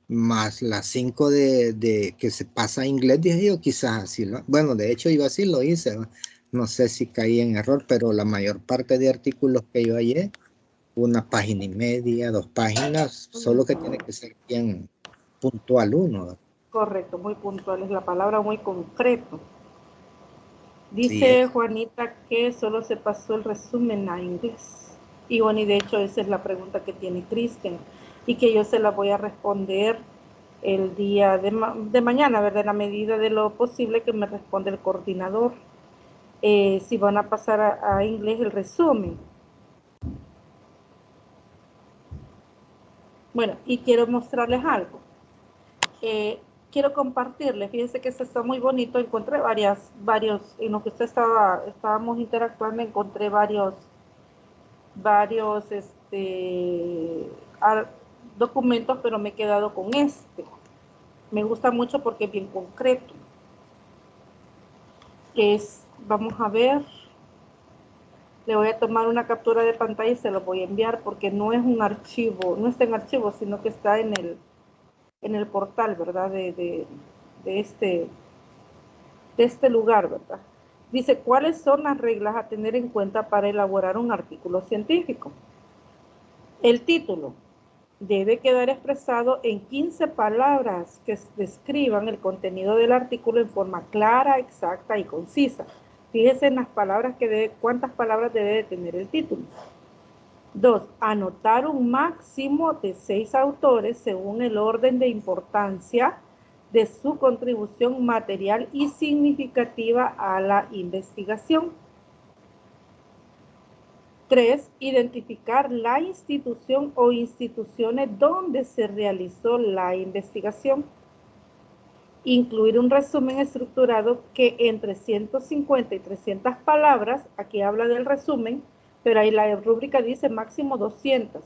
Más las 5 de que se pasa a inglés, dije yo, quizás así, bueno, de hecho yo así lo hice, ¿no? No sé si caí en error, pero la mayor parte de artículos que yo hallé, 1 página y media, 2 páginas, solo que tiene que ser bien puntual uno, ¿verdad? Correcto, muy puntual, es la palabra, muy concreto. Sí, Dice Juanita que solo se pasó el resumen a inglés. Y bueno, y de hecho esa es la pregunta que tiene Cristian y que yo se la voy a responder el día de mañana, ¿verdad? En la medida de lo posible que me responde el coordinador. Si van a pasar a inglés el resumen. Bueno, y quiero mostrarles algo. Quiero compartirles, fíjense que esto está muy bonito, encontré varios, en lo que usted estábamos interactuando, encontré varios documentos, pero me he quedado con este. Me gusta mucho porque es bien concreto. Vamos a ver, le voy a tomar una captura de pantalla y se lo voy a enviar porque no es un archivo, no está en archivo, sino que está en el portal, ¿verdad? De este lugar, ¿verdad? Dice, ¿cuáles son las reglas a tener en cuenta para elaborar un artículo científico? El título debe quedar expresado en 15 palabras que describan el contenido del artículo en forma clara, exacta y concisa. Fíjese en las palabras cuántas palabras debe de tener el título. 2. Anotar un máximo de 6 autores según el orden de importancia de su contribución material y significativa a la investigación. 3. Identificar la institución o instituciones donde se realizó la investigación. Incluir un resumen estructurado que entre 150 y 300 palabras, aquí habla del resumen, pero ahí la rúbrica dice máximo 200.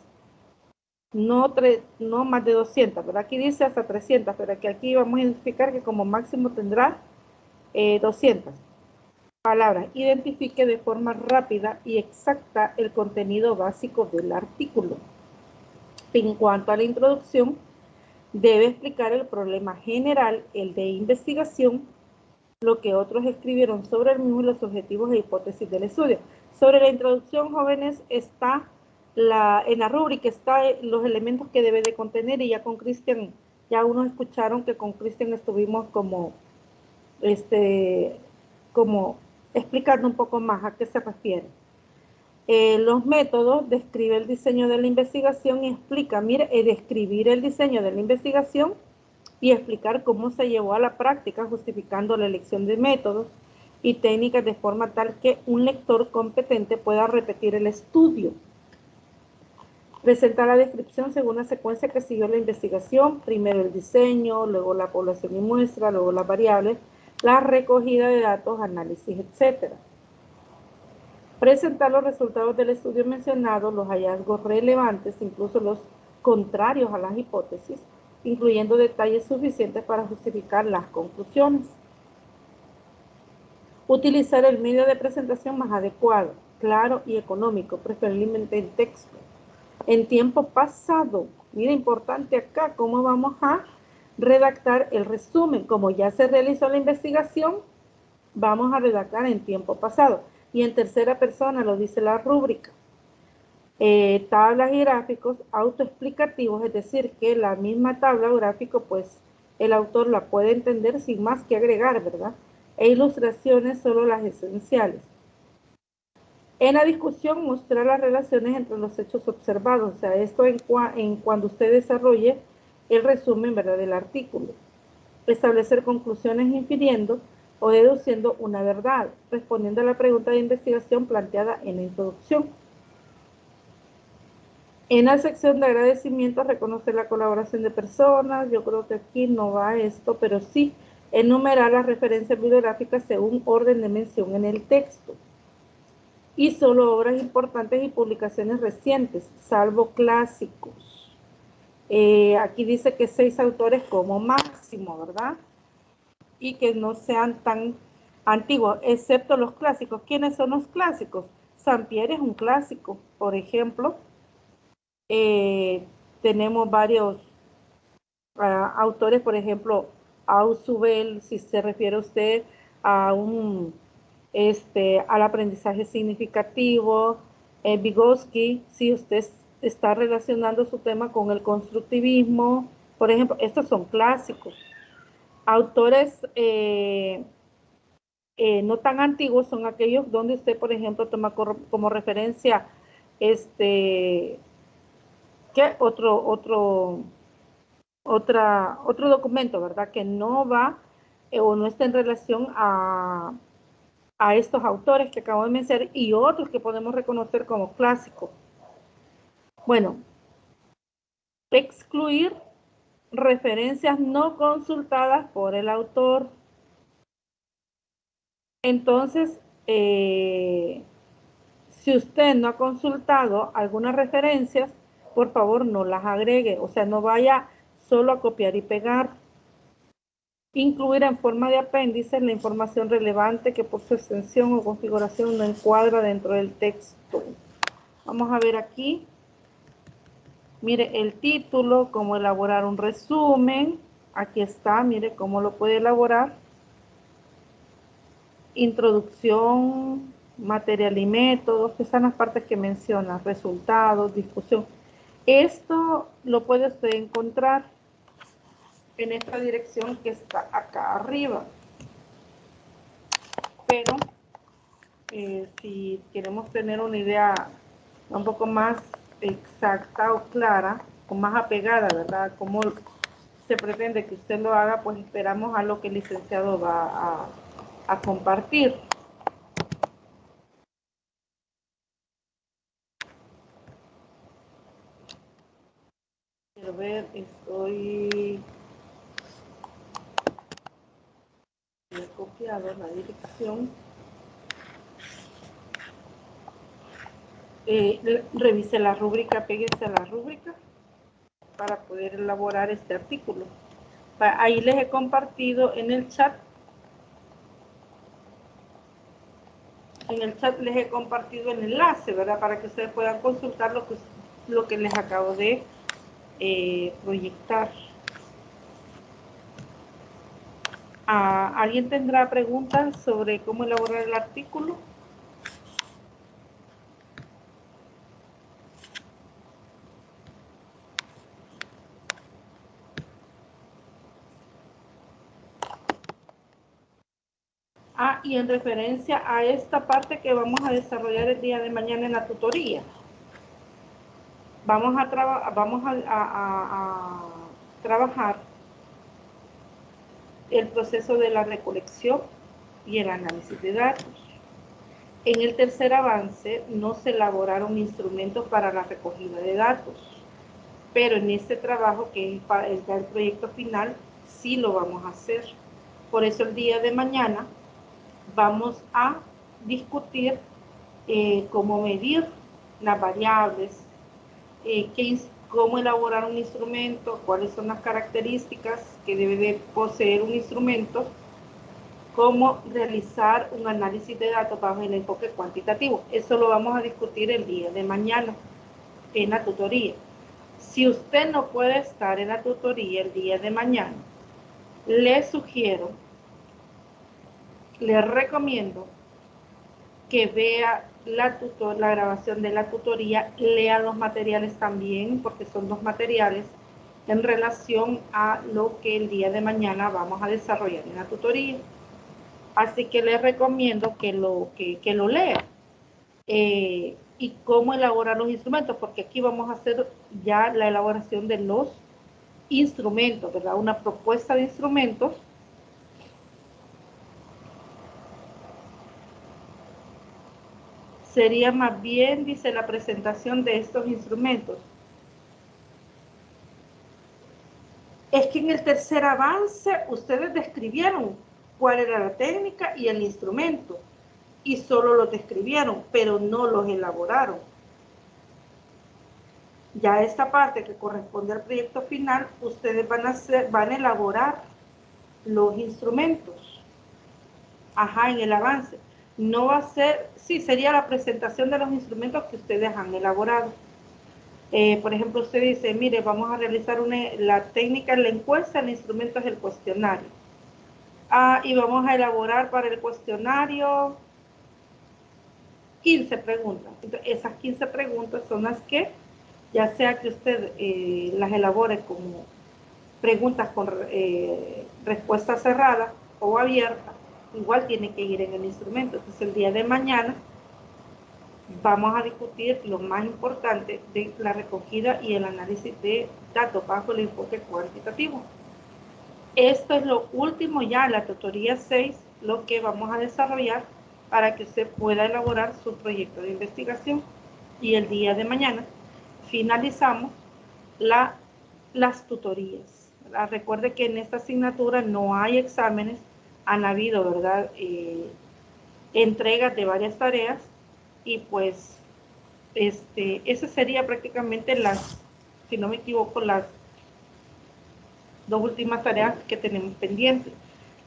No más de 200, pero aquí dice hasta 300, pero aquí vamos a identificar que como máximo tendrá 200 palabras. Identifique de forma rápida y exacta el contenido básico del artículo. En cuanto a la introducción, debe explicar el problema general, el de investigación, lo que otros escribieron sobre el mismo y los objetivos e hipótesis del estudio. Sobre la introducción, jóvenes, está en la rúbrica está los elementos que debe de contener, y ya con Cristian, ya unos escucharon que con Cristian estuvimos como explicando un poco más a qué se refiere. Los métodos: describe el diseño de la investigación y explica, describir el diseño de la investigación y explicar cómo se llevó a la práctica, justificando la elección de métodos y técnicas de forma tal que un lector competente pueda repetir el estudio. Presenta la descripción según la secuencia que siguió la investigación: primero el diseño, luego la población y muestra, luego las variables, la recogida de datos, análisis, etc. Presentar los resultados del estudio mencionado, los hallazgos relevantes, incluso los contrarios a las hipótesis, incluyendo detalles suficientes para justificar las conclusiones. Utilizar el medio de presentación más adecuado, claro y económico, preferiblemente en texto. En tiempo pasado, mira, importante acá, cómo vamos a redactar el resumen. Como ya se realizó la investigación, vamos a redactar en tiempo pasado. Y en tercera persona, lo dice la rúbrica. Tablas y gráficos autoexplicativos, es decir, que la misma tabla o gráfico, pues el autor la puede entender sin más que agregar, ¿verdad? E ilustraciones solo las esenciales. En la discusión, mostrar las relaciones entre los hechos observados, o sea, esto en cuando usted desarrolle el resumen, ¿verdad?, del artículo. Establecer conclusiones infiriendo o deduciendo una verdad, respondiendo a la pregunta de investigación planteada en la introducción. En la sección de agradecimientos, reconocer la colaboración de personas. Yo creo que aquí no va esto, pero sí enumerar las referencias bibliográficas según orden de mención en el texto. Y solo obras importantes y publicaciones recientes, salvo clásicos. Aquí dice que 6 autores como máximo, ¿verdad? Y que no sean tan antiguos, excepto los clásicos. ¿Quiénes son los clásicos? Saint-Pierre es un clásico, por ejemplo. Tenemos varios autores, por ejemplo, Ausubel, si se refiere usted a al aprendizaje significativo, Vygotsky, si usted está relacionando su tema con el constructivismo, por ejemplo, estos son clásicos. Autores no tan antiguos son aquellos donde usted, por ejemplo, toma como referencia ¿qué? Otro documento, ¿verdad? Que no va o no está en relación a estos autores que acabo de mencionar y otros que podemos reconocer como clásicos. Bueno, excluir referencias no consultadas por el autor. Entonces, si usted no ha consultado algunas referencias, por favor no las agregue, o sea, no vaya solo a copiar y pegar. Incluir en forma de apéndice la información relevante que por su extensión o configuración no encuadra dentro del texto. Vamos a ver aquí. Mire el título, cómo elaborar un resumen. Aquí está, mire cómo lo puede elaborar. Introducción, material y métodos, que están las partes que menciona, resultados, discusión. Esto lo puede usted encontrar en esta dirección que está acá arriba. Pero si queremos tener una idea un poco más exacta o clara, o más apegada, ¿verdad? Cómo se pretende que usted lo haga, pues esperamos a lo que el licenciado va a compartir. Quiero ver, he copiado la dirección. Revise la rúbrica, péguese a la rúbrica para poder elaborar este artículo. Ahí les he compartido en el chat. En el chat les he compartido el enlace, ¿verdad? Para que ustedes puedan consultar lo que les acabo de proyectar. ¿Alguien tendrá preguntas sobre cómo elaborar el artículo? Y en referencia a esta parte que vamos a desarrollar el día de mañana en la tutoría, vamos a trabajar el proceso de la recolección y el análisis de datos. En el tercer avance no se elaboraron instrumentos para la recogida de datos, pero en este trabajo, que es para el proyecto final, sí lo vamos a hacer. Por eso el día de mañana vamos a discutir cómo medir las variables, cómo elaborar un instrumento, cuáles son las características que debe de poseer un instrumento, cómo realizar un análisis de datos bajo el enfoque cuantitativo. Eso lo vamos a discutir el día de mañana en la tutoría. Si usted no puede estar en la tutoría el día de mañana, le sugiero, le recomiendo que vea la grabación de la tutoría, lea los materiales también, porque son 2 materiales en relación a lo que el día de mañana vamos a desarrollar en la tutoría. Así que les recomiendo que lo lea. Y cómo elaborar los instrumentos, porque aquí vamos a hacer ya la elaboración de los instrumentos, ¿verdad? Una propuesta de instrumentos. Sería más bien, dice, la presentación de estos instrumentos. Es que en el tercer avance ustedes describieron cuál era la técnica y el instrumento, y solo los describieron, pero no los elaboraron. Ya esta parte que corresponde al proyecto final, ustedes van a elaborar los instrumentos. Ajá, en el avance. No va a ser, sí, sería la presentación de los instrumentos que ustedes han elaborado. Por ejemplo, usted dice, mire, vamos a realizar la técnica en la encuesta, el instrumento es el cuestionario. Y vamos a elaborar para el cuestionario 15 preguntas. Entonces, esas 15 preguntas son las que, ya sea que usted las elabore como preguntas con respuesta cerrada o abierta, igual tiene que ir en el instrumento. Entonces, el día de mañana vamos a discutir lo más importante de la recogida y el análisis de datos bajo el enfoque cuantitativo. Esto es lo último ya, la tutoría 6, lo que vamos a desarrollar para que usted pueda elaborar su proyecto de investigación. Y el día de mañana finalizamos las tutorías. Recuerde que en esta asignatura no hay exámenes, han habido, ¿verdad?, entregas de varias tareas, y pues ese sería prácticamente si no me equivoco, las dos últimas tareas que tenemos pendientes: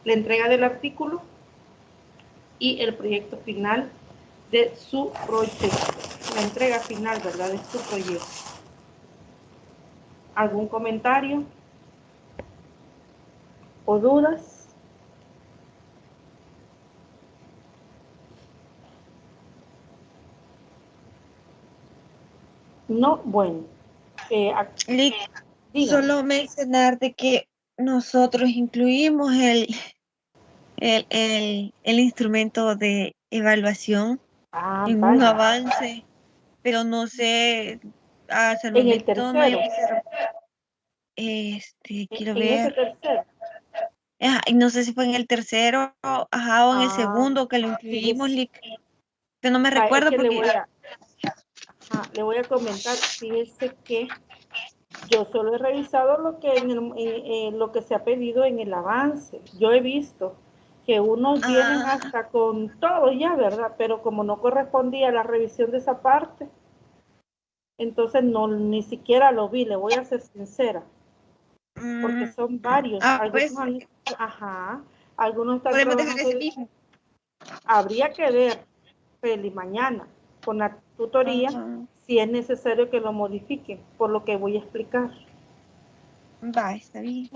la entrega del artículo y el proyecto final de su proyecto, la entrega final, ¿verdad?, de su proyecto. ¿Algún comentario o dudas? No, bueno. Lick, solo mencionar de que nosotros incluimos el instrumento de evaluación en un avance, pero no sé, hasta el momento no hay observado. Quiero ver. No sé si fue en el tercero, o en el segundo que lo incluimos, Lick. Pero no me recuerdo es que porque... le voy a comentar, fíjese que yo solo he revisado lo que se ha pedido en el avance. Yo he visto que unos vienen hasta con todo ya, ¿verdad? Pero como no correspondía a la revisión de esa parte, entonces ni siquiera lo vi, le voy a ser sincera. Porque son varios. Algunos están trabajando. Habría que ver, Feli, mañana con la tutoría si es necesario que lo modifiquen, por lo que voy a explicar. Va, está bien.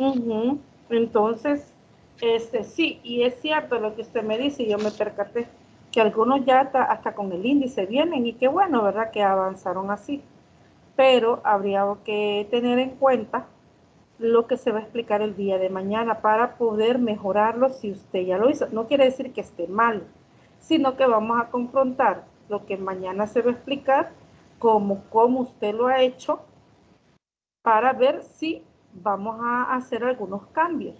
Entonces, sí, y es cierto lo que usted me dice, yo me percaté que algunos ya hasta con el índice vienen, y qué bueno, ¿verdad?, que avanzaron así. Pero habría que tener en cuenta lo que se va a explicar el día de mañana para poder mejorarlo si usted ya lo hizo. No quiere decir que esté mal, sino que vamos a confrontar lo que mañana se va a explicar como usted lo ha hecho, para ver si vamos a hacer algunos cambios.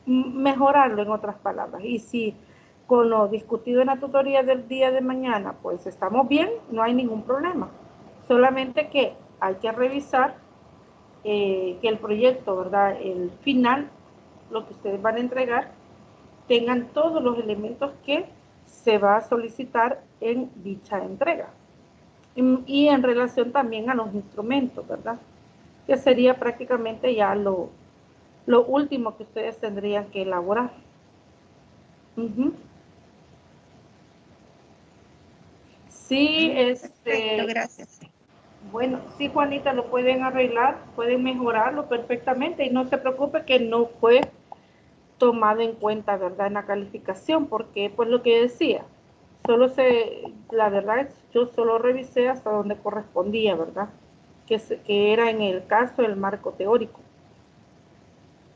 Mejorarlo, en otras palabras. Y si con lo discutido en la tutoría del día de mañana, pues estamos bien, no hay ningún problema. Solamente que hay que revisar que el proyecto, ¿verdad?, el final, lo que ustedes van a entregar, tengan todos los elementos que se va a solicitar en dicha entrega. Y en relación también a los instrumentos, ¿verdad?, que sería prácticamente ya lo último que ustedes tendrían que elaborar. Sí, Perfecto, gracias. Bueno, sí, Juanita, lo pueden arreglar, pueden mejorarlo perfectamente, y no se preocupe que no fue tomado en cuenta, ¿verdad?, en la calificación, porque pues lo que decía, la verdad, yo solo revisé hasta donde correspondía, ¿verdad?, que era en el caso del marco teórico.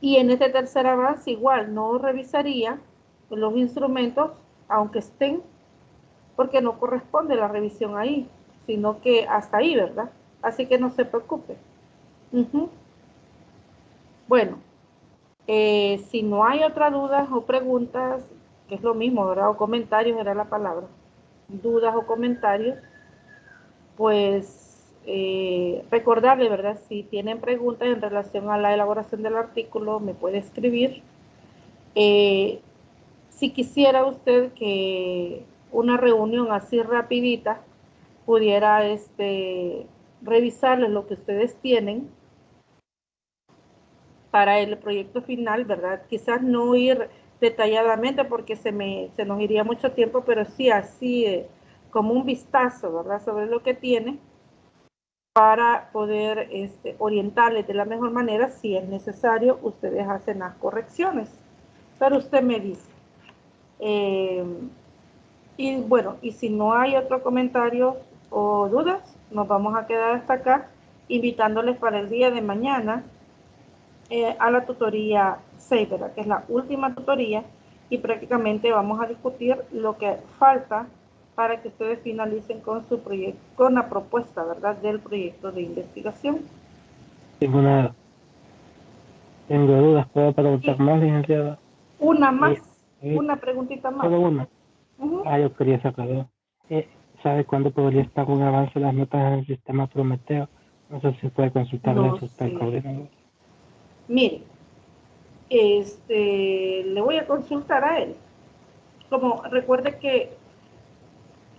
Y en este tercer avance igual, no revisaría los instrumentos, aunque estén, porque no corresponde la revisión ahí, sino que hasta ahí, ¿verdad? Así que no se preocupe. Bueno, si no hay otras dudas o preguntas, que es lo mismo, ¿verdad?, o comentarios era la palabra, dudas o comentarios, pues recordarle, ¿verdad? Si tienen preguntas en relación a la elaboración del artículo, me puede escribir. Si quisiera usted que una reunión así rapidita pudiera revisarles lo que ustedes tienen para el proyecto final, ¿verdad? Quizás no ir detalladamente porque se nos iría mucho tiempo, pero sí así como un vistazo, ¿verdad? Sobre lo que tiene para poder orientarles de la mejor manera. Si es necesario, ustedes hacen las correcciones, pero usted me dice. Y bueno, y si no hay otro comentario o dudas, nos vamos a quedar hasta acá, invitándoles para el día de mañana a la tutoría 6, ¿verdad? Que es la última tutoría, y prácticamente vamos a discutir lo que falta para que ustedes finalicen con su proyecto, con la propuesta, ¿verdad?, del proyecto de investigación. Tengo dudas, ¿puedo preguntar más, licenciada? Una más, una preguntita más. Solo una. Yo quería sacar. ¿Sabe cuándo podría estar un avance de las notas en el sistema Prometeo? No sé si puede consultarle eso usted, coordinador. Mire, le voy a consultar a él. Como recuerde que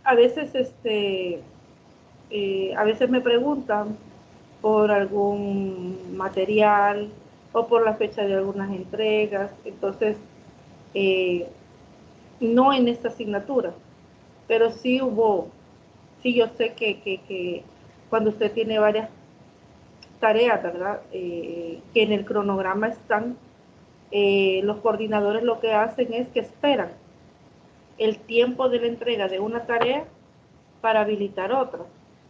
a veces, a veces me preguntan por algún material o por la fecha de algunas entregas, entonces no en esta asignatura, pero sí yo sé que cuando usted tiene varias tareas, ¿verdad? Que en el cronograma están, los coordinadores lo que hacen es que esperan el tiempo de la entrega de una tarea para habilitar otra.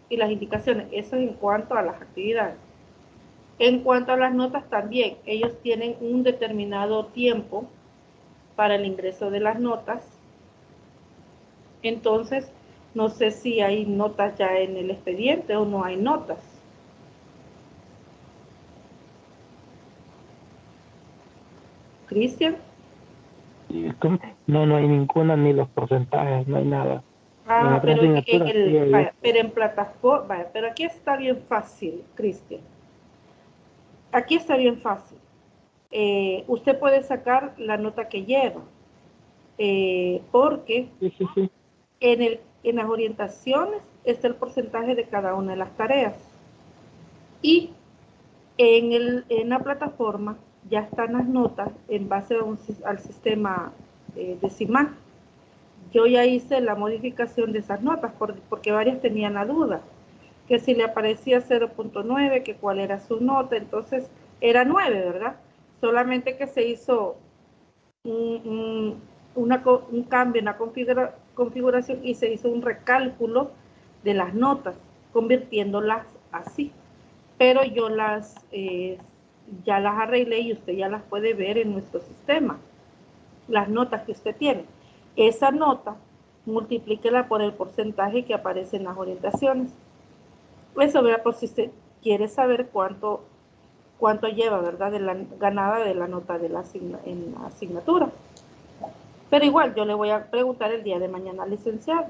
Y las indicaciones, eso es en cuanto a las actividades. En cuanto a las notas también, ellos tienen un determinado tiempo para el ingreso de las notas. Entonces, no sé si hay notas ya en el expediente o no hay notas. ¿Cristian? No hay ninguna, ni los porcentajes, no hay nada. Pero en plataforma, pero aquí está bien fácil, Cristian. Aquí está bien fácil. Usted puede sacar la nota que lleva, porque sí. En las orientaciones está el porcentaje de cada una de las tareas. Y en la plataforma ya están las notas en base al sistema decimal. Yo ya hice la modificación de esas notas porque varias tenían la duda, que si le aparecía 0.9, que cuál era su nota, entonces era 9, ¿verdad? Solamente que se hizo un cambio en la configuración y se hizo un recálculo de las notas, convirtiéndolas así. Pero yo ya las arreglé y usted ya las puede ver en nuestro sistema, las notas que usted tiene. Esa nota, multiplíquela por el porcentaje que aparece en las orientaciones. Eso, vea, por si usted quiere saber cuánto lleva, ¿verdad?, de la ganada de la nota de en la asignatura. Pero igual, yo le voy a preguntar el día de mañana al licenciado.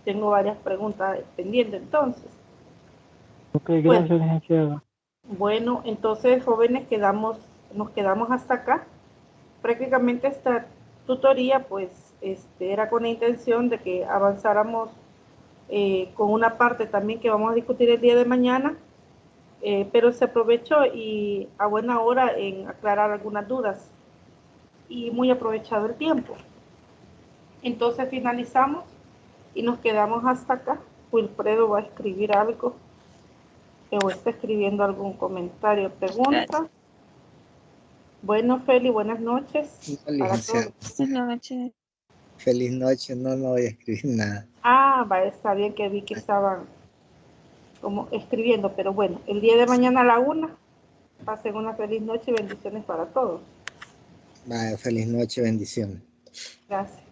Tengo varias preguntas pendientes, entonces. Ok, gracias, licenciado. Bueno, entonces, jóvenes, nos quedamos hasta acá. Prácticamente esta tutoría, pues, era con la intención de que avanzáramos con una parte también que vamos a discutir el día de mañana, pero se aprovechó y a buena hora en aclarar algunas dudas y muy aprovechado el tiempo. Entonces finalizamos y nos quedamos hasta acá. Wilfredo va a escribir algo o está escribiendo algún comentario, pregunta. Bueno, Feli, buenas noches. Buenas noches. Feliz noche, no voy a escribir nada. Está bien, que vi que estaban como escribiendo, pero bueno, el día de mañana a la 1, pasen una feliz noche y bendiciones para todos. Feliz noche, bendiciones. Gracias.